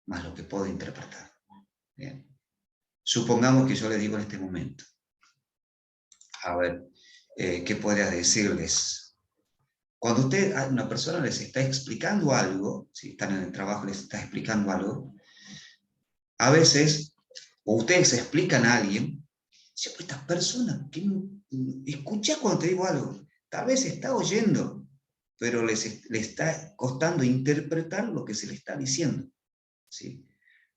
A: más lo que puedo interpretar. Bien. Supongamos que yo le digo en este momento, a ver, ¿qué podría decirles? Cuando una persona les está explicando algo, si están en el trabajo, les está explicando algo, a veces, o ustedes explican a alguien, esta persona que escucha cuando te digo algo, tal vez está oyendo, pero le está costando interpretar lo que se le está diciendo, ¿sí?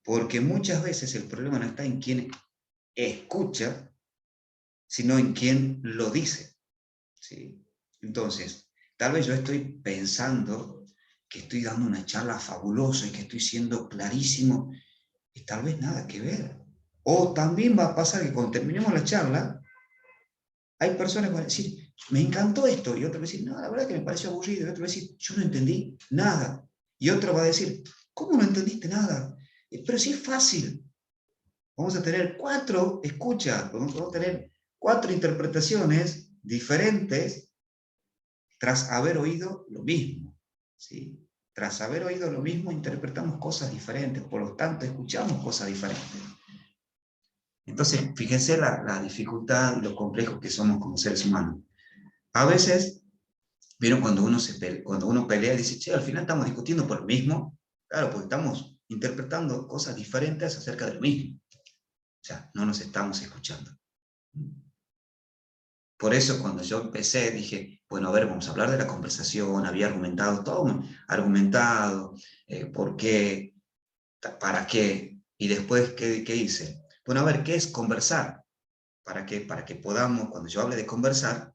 A: Porque muchas veces el problema no está en quien escucha, sino en quien lo dice, ¿sí? Entonces, tal vez yo estoy pensando que estoy dando una charla fabulosa y que estoy siendo clarísimo, y tal vez nada que ver. O también va a pasar que cuando terminemos la charla, hay personas que van a decir, me encantó esto, y otro va a decir, no, la verdad que me pareció aburrido, y otro va a decir, yo no entendí nada. Y otro va a decir, ¿cómo no entendiste nada? Pero sí es fácil. Vamos a tener 4 escuchas, vamos a tener 4 interpretaciones diferentes tras haber oído lo mismo, ¿sí? Tras haber oído lo mismo, interpretamos cosas diferentes, por lo tanto, escuchamos cosas diferentes. Entonces, fíjense la dificultad y lo complejo que somos como seres humanos. A veces, vieron cuando uno pelea y dice, che, al final estamos discutiendo por lo mismo. Claro, porque estamos interpretando cosas diferentes acerca de lo mismo. O sea, no nos estamos escuchando. Por eso cuando yo empecé dije, bueno, a ver, vamos a hablar de la conversación, había argumentado todo, argumentado, por qué, para qué, y después, ¿qué hice? Bueno, a ver, ¿qué es conversar? Para que podamos, cuando yo hable de conversar,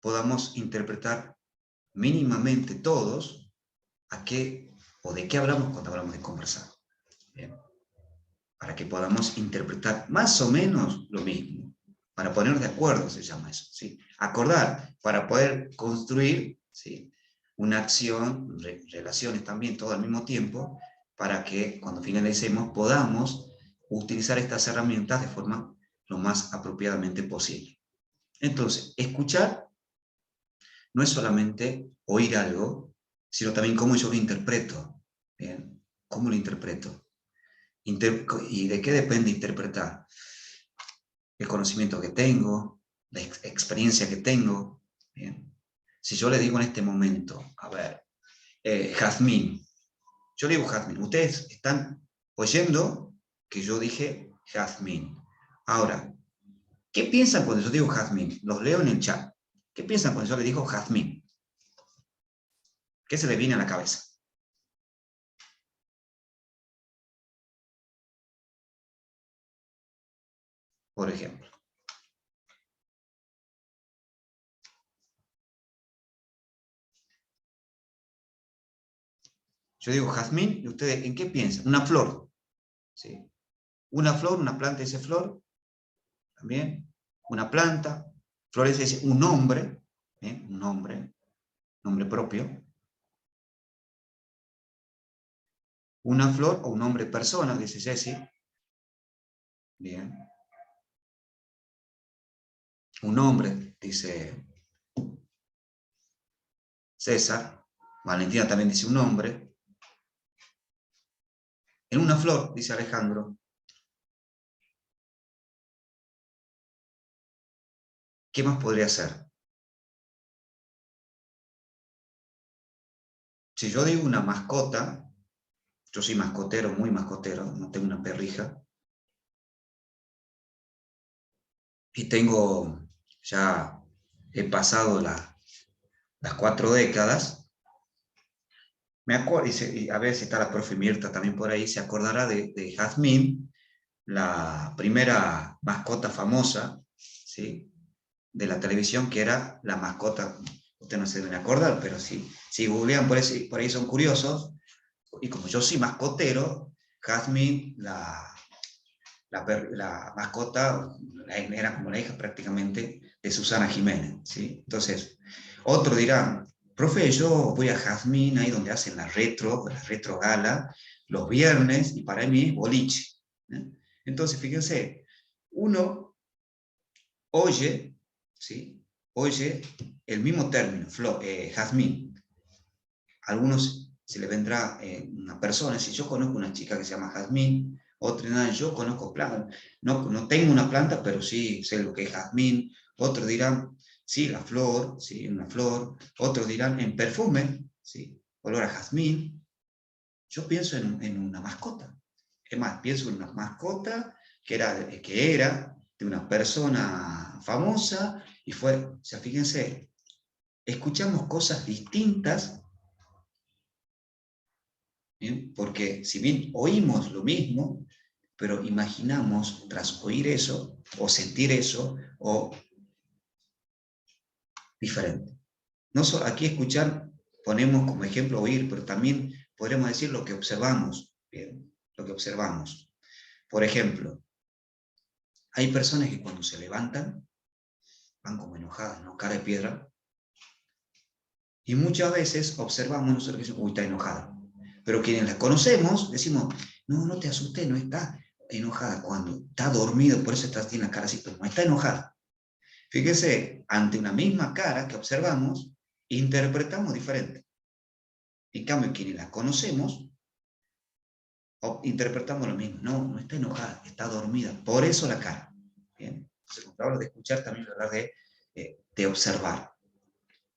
A: podamos interpretar mínimamente todos a qué o de qué hablamos cuando hablamos de conversar. Bien. Para que podamos interpretar más o menos lo mismo, para poner de acuerdo se llama eso, ¿sí? Acordar, para poder construir, ¿sí? Una acción, relaciones también, todo al mismo tiempo, para que cuando finalicemos podamos utilizar estas herramientas de forma lo más apropiadamente posible. Entonces, escuchar no es solamente oír algo, sino también cómo yo lo interpreto. ¿Bien? ¿Cómo lo interpreto? ¿Y de qué depende interpretar? El conocimiento que tengo, la experiencia que tengo. ¿Bien? Si yo le digo en este momento, a ver, jazmín, yo le digo jazmín, ustedes están oyendo que yo dije jazmín. Ahora, ¿qué piensan cuando yo digo jazmín? Los leo en el chat. ¿Qué piensan cuando yo le digo jazmín? ¿Qué se les viene a la cabeza? Por ejemplo. Yo digo jazmín y ustedes, ¿en qué piensan? Una flor. ¿Sí? Una flor, una planta dice flor, también. Una planta. Flores dice un nombre, un nombre propio. Una flor o un nombre persona, dice Jesse. Bien. Un nombre, dice César. Valentina también dice un nombre. En una flor, dice Alejandro. ¿Qué más podría ser? Si yo digo una mascota, yo soy mascotero, muy mascotero, no tengo una perrija, y tengo, ya he pasado las 4 décadas, me acuerdo, y a veces está la profe Mirta también por ahí, se acordará de Jazmín, la primera mascota famosa, ¿sí? De la televisión, que era la mascota, ustedes no se deben acordar, pero si googlean por ahí son curiosos, y como yo soy mascotero, Jazmín, la mascota, era como la hija prácticamente de Susana Jiménez, ¿sí? Entonces, otro dirá, profe, yo voy a Jazmín, ahí donde hacen la retro gala, los viernes, y para mí es boliche. ¿Eh? Entonces, fíjense, uno oye, ¿sí? Oye el mismo término, jazmín. A algunos se le vendrá una persona, si yo conozco una chica que se llama jazmín, otro dirán, yo conozco plantas, no tengo una planta, pero sí sé lo que es jazmín. Otros dirán, sí, la flor, sí, una flor. Otros dirán, en perfume, sí, olor a jazmín. Yo pienso en una mascota. Es más, pienso en una mascota que era de una persona famosa y fue, o sea, fíjense, escuchamos cosas distintas, ¿bien? Porque si bien oímos lo mismo, pero imaginamos tras oír eso, o sentir eso, o diferente. No solo, aquí escuchar, ponemos como ejemplo oír, pero también podremos decir lo que observamos, ¿bien? Lo que observamos. Por ejemplo, hay personas que cuando se levantan van como enojadas, ¿no? Cara de piedra. Y muchas veces observamos nosotros que decimos, uy, está enojada. Pero quienes la conocemos, decimos, no, no te asustes, no está enojada. Cuando está dormido, por eso tiene la cara así, pero no está enojada. Fíjese, ante una misma cara que observamos, interpretamos diferente. En cambio, quienes la conocemos, interpretamos lo mismo. No, no está enojada, está dormida. Por eso la cara. ¿Bien? Entonces, cuando hablo de escuchar, también hablar de observar.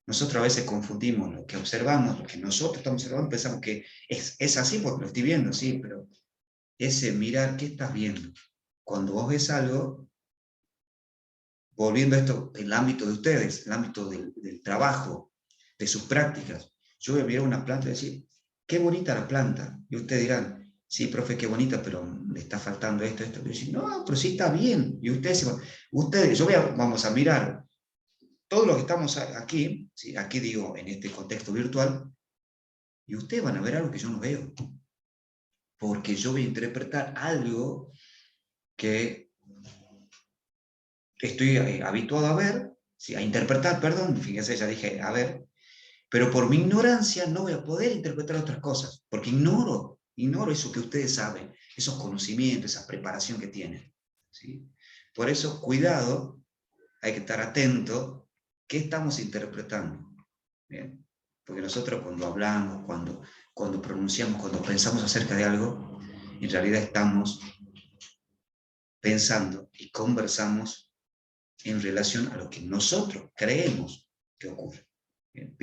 A: Nosotros a veces confundimos lo que observamos, lo que nosotros estamos observando, pensamos que es así porque lo estoy viendo, sí, pero ese mirar, ¿qué estás viendo? Cuando vos ves algo, volviendo a esto, el ámbito de ustedes, el ámbito del trabajo, de sus prácticas, yo voy a mirar una planta y decir, qué bonita la planta, y ustedes dirán, sí, profe, qué bonita, pero le está faltando esto, esto. Pero yo digo, no, pero sí está bien, y ustedes vamos a mirar todo lo que estamos aquí, ¿sí? Aquí digo, en este contexto virtual, y ustedes van a ver algo que yo no veo, porque yo voy a interpretar algo que estoy habituado a ver, ¿sí? A interpretar, perdón, fíjense, ya dije, a ver, pero por mi ignorancia no voy a poder interpretar otras cosas, porque ignoro eso que ustedes saben, esos conocimientos, esa preparación que tienen, ¿sí? Por eso, cuidado, hay que estar atento, ¿qué estamos interpretando? ¿Bien? Porque nosotros cuando hablamos, cuando pronunciamos, cuando pensamos acerca de algo, en realidad estamos pensando y conversamos en relación a lo que nosotros creemos que ocurre. ¿Bien?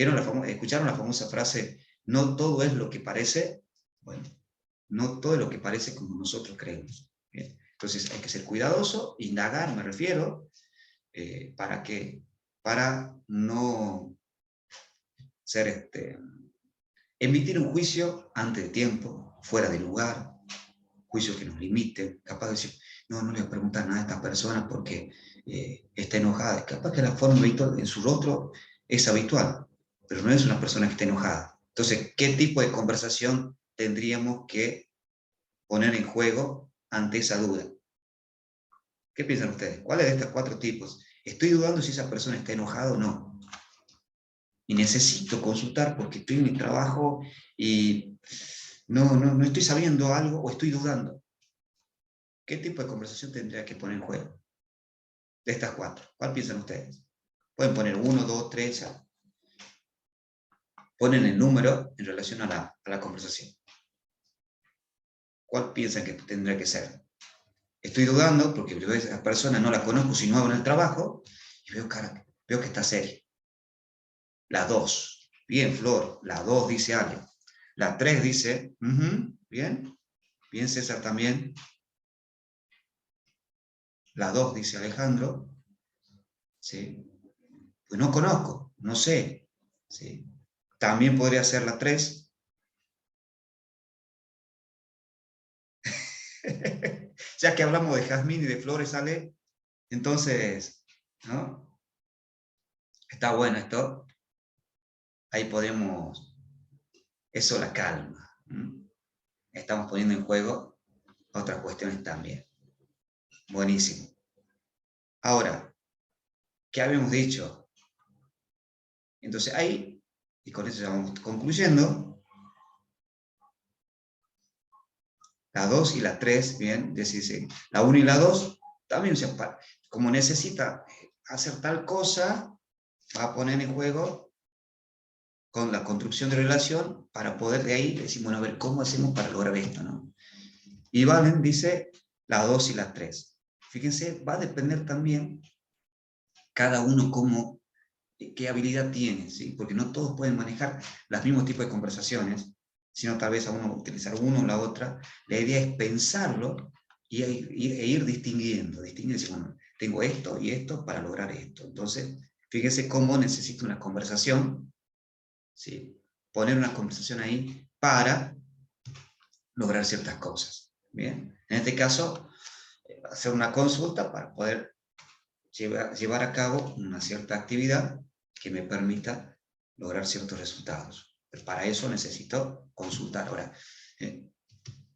A: ¿Escucharon la famosa frase, no todo es lo que parece? Bueno, no todo es lo que parece como nosotros creemos. ¿Bien? Entonces hay que ser cuidadoso, indagar, me refiero, ¿para qué? Para no ser emitir un juicio antes de tiempo, fuera de lugar, juicios que nos limiten, capaz de decir, no, no le voy a preguntar nada a esta persona porque está enojada. Capaz que la forma habitual en su rostro es habitual, pero no es una persona que esté enojada. Entonces, ¿qué tipo de conversación tendríamos que poner en juego ante esa duda? ¿Qué piensan ustedes? ¿Cuáles de estos 4 tipos? Estoy dudando si esa persona está enojada o no. Y necesito consultar porque estoy en mi trabajo y no estoy sabiendo algo o estoy dudando. ¿Qué tipo de conversación tendría que poner en juego? De estas 4, ¿cuál piensan ustedes? Pueden poner 1, 2, 3, ya. Ponen el número en relación a la conversación. ¿Cuál piensan que tendría que ser? Estoy dudando porque a esa persona no la conozco si no hago en el trabajo y veo que está seria. La 2, bien, Flor, la 2 dice algo. La 3 dice, bien, bien, César también. La 2 dice Alejandro, ¿sí? Pues no conozco, no sé, ¿sí? También podría ser la 3. Ya que hablamos de jazmín y de flores, Ale, entonces, ¿no? Está bueno esto. Ahí podemos, eso la calma. Estamos poniendo en juego otras cuestiones también. Buenísimo. Ahora, ¿qué habíamos dicho? Entonces ahí, y con eso ya vamos concluyendo, la 2 y la 3, bien, decís, la 1 y la 2, también, o sea, como necesita hacer tal cosa, va a poner en juego con la construcción de relación para poder de ahí decir, bueno, a ver, ¿cómo hacemos para lograr esto? ¿No? Y Valen dice la 2 y la 3. Fíjense, va a depender también cada uno qué habilidad tiene, ¿sí? Porque no todos pueden manejar los mismos tipos de conversaciones, sino tal vez a uno utilizar uno o la otra. La idea es pensarlo e ir distinguiendo, decir, bueno, tengo esto y esto para lograr esto. Entonces, fíjese cómo necesito una conversación, ¿sí? Poner una conversación ahí para lograr ciertas cosas. Bien, en este caso, hacer una consulta para poder llevar a cabo una cierta actividad que me permita lograr ciertos resultados. Pero para eso necesito consultar. Ahora,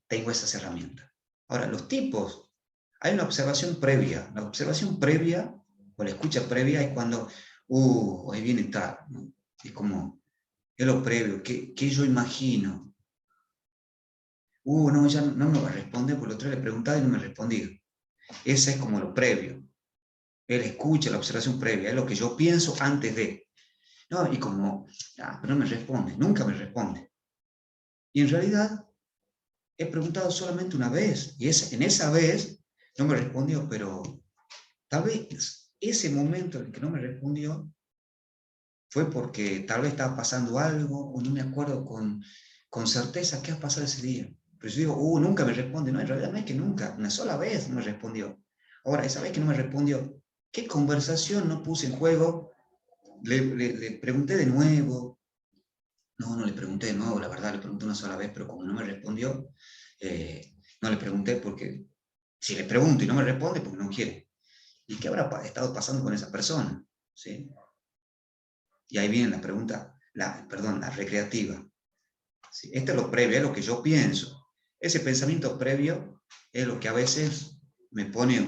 A: tengo esas herramientas. Ahora, los tipos, hay una observación previa. La observación previa o la escucha previa es cuando, ahí viene tal, ¿no? Es como, es lo previo, ¿qué yo imagino? No, ya no me va a responder, por lo otro le preguntaba y no me respondía. Ese es como lo previo. Él escucha la observación previa, es lo que yo pienso antes de. No, y como, pero no me responde, nunca me responde. Y en realidad, he preguntado solamente una vez, y en esa vez no me respondió, pero tal vez ese momento en el que no me respondió fue porque tal vez estaba pasando algo, o no me acuerdo con certeza qué ha pasado ese día. Pero yo digo, nunca me responde. No, en realidad no es que nunca, una sola vez no me respondió. Ahora, esa vez que no me respondió, ¿qué conversación no puse en juego? Le pregunté de nuevo. No le pregunté de nuevo, la verdad, le pregunté una sola vez, pero como no me respondió, no le pregunté porque si le pregunto y no me responde, porque no quiere. ¿Y qué habrá estado pasando con esa persona? ¿Sí? Y ahí viene la pregunta, la recreativa. ¿Sí? Esto es lo previo, es lo que yo pienso. Ese pensamiento previo es lo que a veces me pone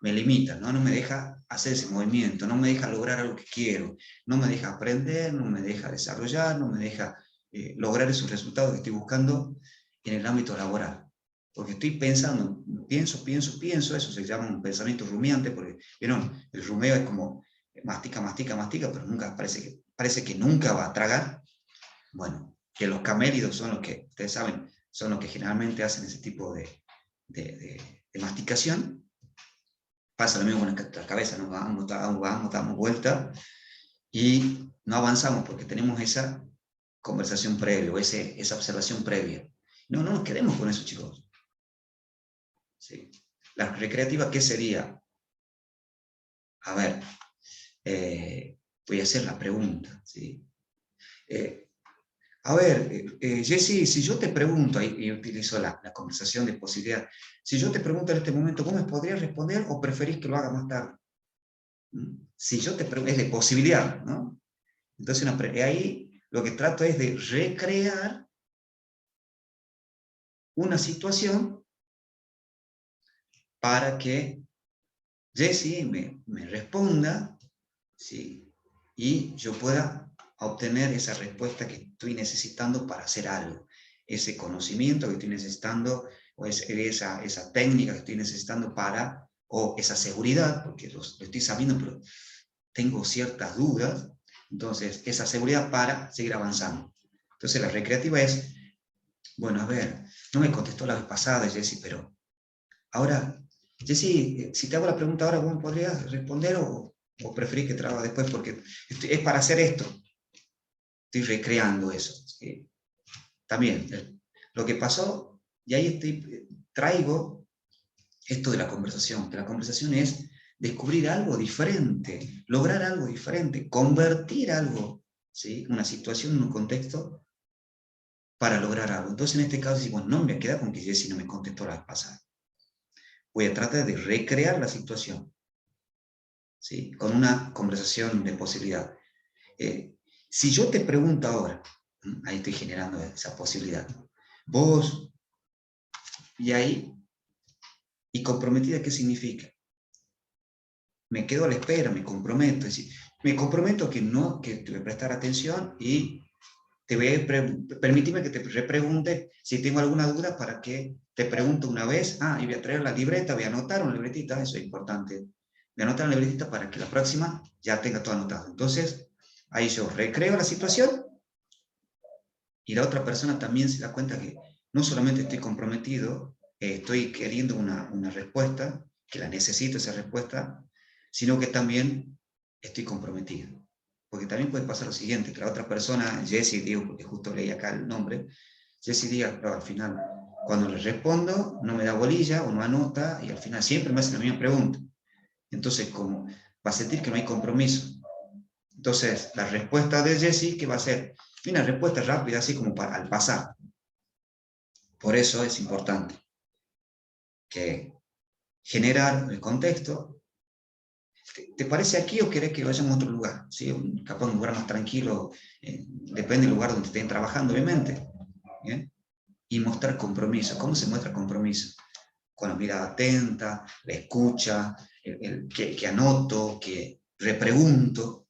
A: me limita, ¿no? No me deja hacer ese movimiento, no me deja lograr algo que quiero, no me deja aprender, no me deja desarrollar, no me deja lograr esos resultados que estoy buscando en el ámbito laboral. Porque estoy pensando, pienso, eso se llama un pensamiento rumiante, porque, ¿vieron? El rumeo es como mastica, mastica, mastica, pero nunca parece que nunca va a tragar. Bueno, que los camélidos son los que, ustedes saben, son los que generalmente hacen ese tipo de masticación. Pasa lo mismo con la cabeza, nos damos vuelta y no avanzamos porque tenemos esa conversación previa, o esa observación previa. No nos quedemos con eso, chicos. ¿Sí? La recreativa, ¿qué sería? A ver, voy a hacer la pregunta. ¿Sí? A ver, Jessy, si yo te pregunto, y utilizo la conversación de posibilidad, si yo te pregunto en este momento, ¿vos me podrías responder o preferís que lo haga más tarde? Si yo te pregunto, es de posibilidad, ¿no? Entonces, ahí lo que trato es de recrear una situación para que Jessy me responda, ¿sí? Y yo pueda obtener esa respuesta que estoy necesitando para hacer algo, ese conocimiento que estoy necesitando, o esa técnica que estoy necesitando o esa seguridad, porque lo estoy sabiendo, pero tengo ciertas dudas, entonces esa seguridad para seguir avanzando. Entonces la recreativa es, bueno, a ver, no me contestó la vez pasada, Jessy, pero ahora, Jessy, si te hago la pregunta ahora, ¿vos me podrías responder o preferís que te la haga después? Porque es para hacer esto. Estoy recreando eso. ¿Sí? También, lo que pasó, y ahí traigo esto de la conversación, que la conversación es descubrir algo diferente, lograr algo diferente, convertir algo, ¿sí? Una situación en un contexto para lograr algo. Entonces, en este caso, decimos, no me queda con que Jessy no me contestó la vez pasada. Voy a tratar de recrear la situación, ¿sí? Con una conversación de posibilidad. Si yo te pregunto ahora, ahí estoy generando esa posibilidad, vos, y ahí, ¿y comprometida qué significa? Me quedo a la espera, me comprometo, es decir, me comprometo que te voy a prestar atención y te voy a permitirme que te repregunte si tengo alguna duda para que te pregunte una vez, y voy a traer la libreta, voy a anotar una libretita, eso es importante, voy a anotar la libretita para que la próxima ya tenga todo anotado. Entonces, ahí yo recreo la situación y la otra persona también se da cuenta que no solamente estoy comprometido, estoy queriendo una respuesta, que la necesito esa respuesta, sino que también estoy comprometido. Porque también puede pasar lo siguiente, que la otra persona, Jessy, digo, porque justo leí acá el nombre, Jessy diga, claro, al final, cuando le respondo, no me da bolilla o no anota, y al final siempre me hace la misma pregunta. Entonces, como va a sentir que no hay compromiso. Entonces, la respuesta de Jessy, ¿qué va a ser? Una respuesta rápida, así como al pasar. Por eso es importante que generar el contexto. ¿Te parece aquí o querés que vayamos a otro lugar? ¿Sí? Capaz un lugar más tranquilo, depende del lugar donde estén trabajando, obviamente. ¿Bien? Y mostrar compromiso. ¿Cómo se muestra compromiso? Con la mirada atenta, la escucha, que anoto, que repregunto.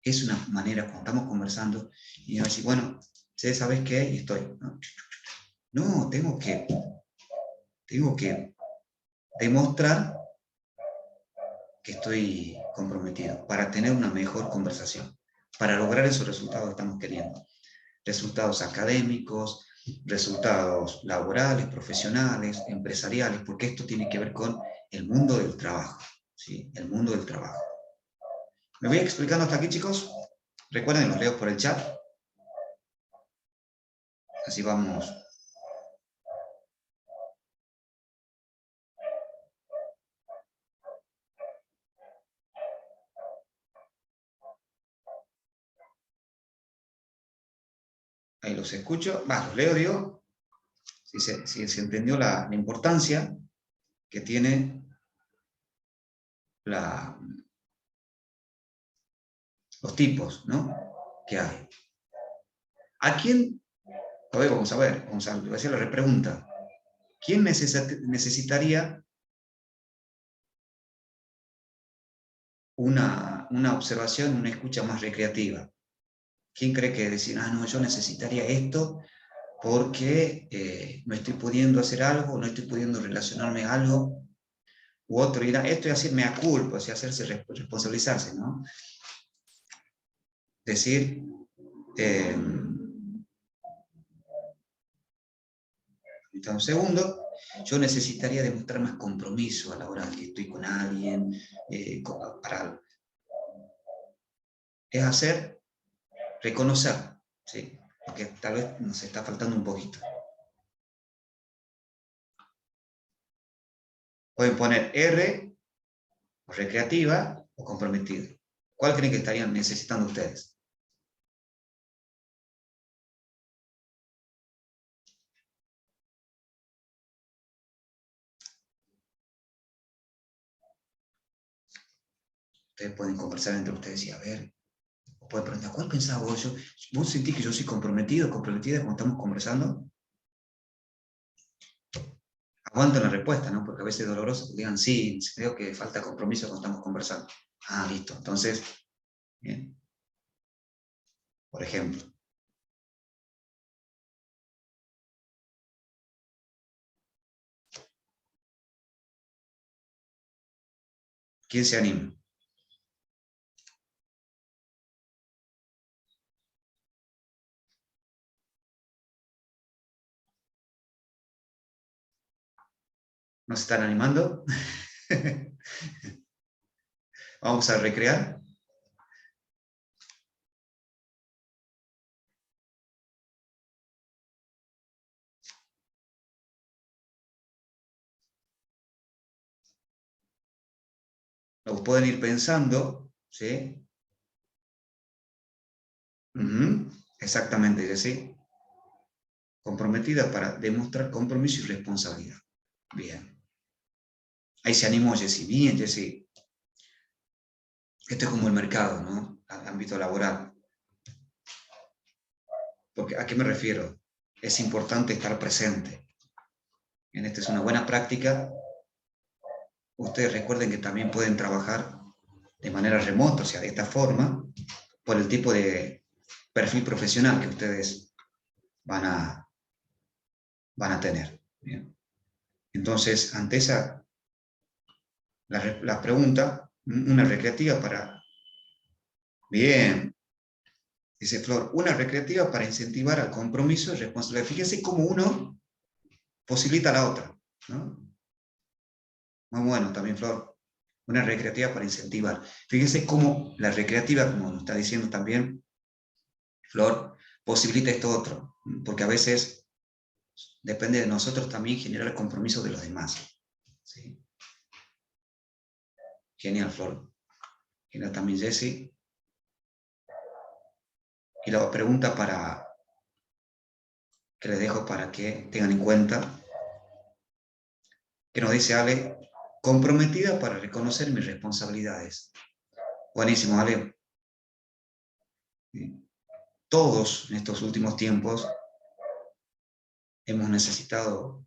A: Es una manera, cuando estamos conversando, y yo decir, bueno, ¿sabes qué? Y estoy. No, tengo que demostrar que estoy comprometido para tener una mejor conversación, para lograr esos resultados que estamos queriendo. Resultados académicos, resultados laborales, profesionales, empresariales, porque esto tiene que ver con el mundo del trabajo, ¿sí? El mundo del trabajo. ¿Me voy explicando hasta aquí, chicos? Recuerden, los leo por el chat. Así vamos. Ahí los escucho. Los leo, digo. Si se entendió la importancia que tiene los tipos, ¿no? Que hay. ¿A quién? A ver, vamos a hacer la repregunta. ¿Quién necesitaría una observación, una escucha más recreativa? ¿Quién cree que decir, no, yo necesitaría esto porque no estoy pudiendo hacer algo, no estoy pudiendo relacionarme a algo? U otro dirá, esto es hacer mea culpa, o sea, hacerse responsabilizarse, ¿no? Decir, un segundo, yo necesitaría demostrar más compromiso a la hora que estoy con alguien, para... Es hacer, reconocer, ¿sí? Porque tal vez nos está faltando un poquito. Pueden poner R, o recreativa, o comprometida. ¿Cuál creen que estarían necesitando ustedes? Ustedes pueden conversar entre ustedes y a ver, o pueden preguntar, ¿cuál pensaba vos? ¿Vos sentís que yo soy comprometido, comprometida cuando estamos conversando? Aguantan la respuesta, ¿no? Porque a veces es doloroso que digan, sí, creo que falta compromiso cuando estamos conversando. Listo. Entonces, bien. Por ejemplo. ¿Quién se anima? ¿No se están animando? Vamos a recrear. Lo pueden ir pensando, ¿sí? Exactamente, Jessy. Comprometida para demostrar compromiso y responsabilidad. Bien. Ahí se animó Jessy. Bien, Jessy. Esto es como el mercado, ¿no? Al ámbito laboral. Porque, ¿a qué me refiero? Es importante estar presente. En esta es una buena práctica. Ustedes recuerden que también pueden trabajar de manera remota, o sea, de esta forma, por el tipo de perfil profesional que ustedes van a tener. ¿Bien? Entonces, ante esa, la pregunta, una recreativa para... Bien, dice Flor, una recreativa para incentivar al compromiso y responsabilidad. Fíjense cómo uno posibilita a la otra, ¿no? Muy bueno también, Flor. Una recreativa para incentivar. Fíjense cómo la recreativa, como nos está diciendo también Flor, posibilita esto otro, porque a veces depende de nosotros también generar el compromiso de los demás. ¿Sí? Genial, Flor. Genial también, Jessy. Y la pregunta que les dejo para que tengan en cuenta, que nos dice Ale, comprometida para reconocer mis responsabilidades. Buenísimo, Ale. Todos en estos últimos tiempos hemos necesitado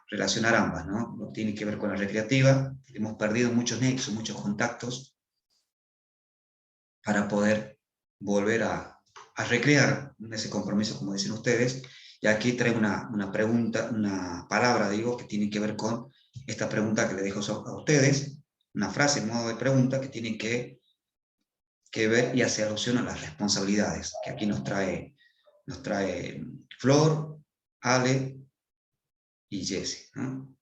A: relacionar ambas, ¿no? Lo que tiene que ver con la recreativa, hemos perdido muchos nexos, muchos contactos para poder volver a recrear ese compromiso, como dicen ustedes. Y aquí traigo una pregunta, una palabra, digo, que tiene que ver con esta pregunta que le dejo a ustedes, una frase en modo de pregunta que tiene que ver y hace alusión a las responsabilidades, que aquí nos trae Flor, Ale y Jesse, ¿no?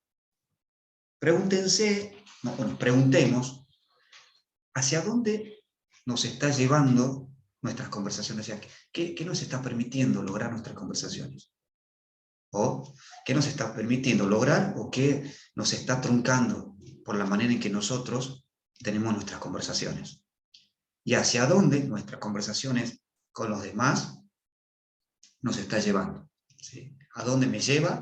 A: Pregúntense, no, bueno, preguntemos hacia dónde nos está llevando nuestras conversaciones, o sea, ¿qué nos está permitiendo lograr nuestras conversaciones? ¿O qué nos está permitiendo lograr o qué nos está truncando por la manera en que nosotros tenemos nuestras conversaciones? Y hacia dónde nuestras conversaciones con los demás nos está llevando, ¿sí? ¿A dónde me lleva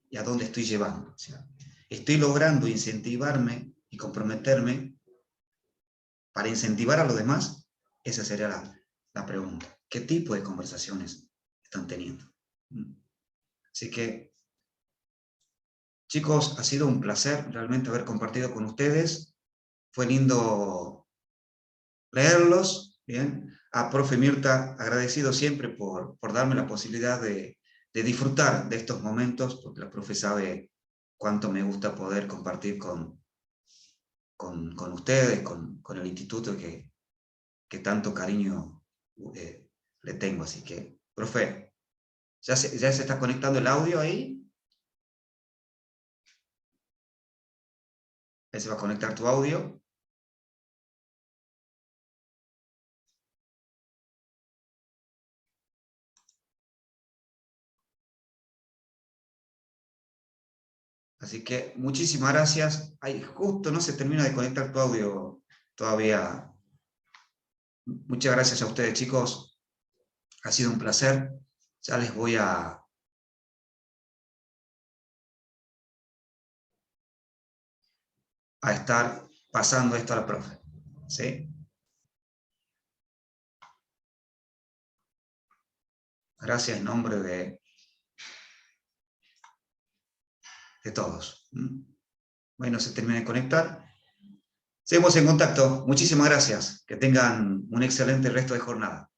A: y a dónde estoy llevando? O sea, ¿estoy logrando incentivarme y comprometerme para incentivar a los demás? Esa sería la pregunta. ¿Qué tipo de conversaciones están teniendo? Así que, chicos, ha sido un placer realmente haber compartido con ustedes. Fue lindo leerlos, ¿bien? A profe Mirta, agradecido siempre por darme la posibilidad de disfrutar de estos momentos, porque la profe sabe cuánto me gusta poder compartir con ustedes, con el instituto que tanto cariño le tengo. Así que, profe, ¿ya se está conectando el audio ahí? Ahí se va a conectar tu audio. Así que muchísimas gracias. Ay, justo no se termina de conectar tu audio todavía. Muchas gracias a ustedes, chicos. Ha sido un placer. Ya les voy a estar pasando esto a la profe. ¿Sí? Gracias en nombre de todos. Bueno, se termina de conectar. Seguimos en contacto. Muchísimas gracias. Que tengan un excelente resto de jornada.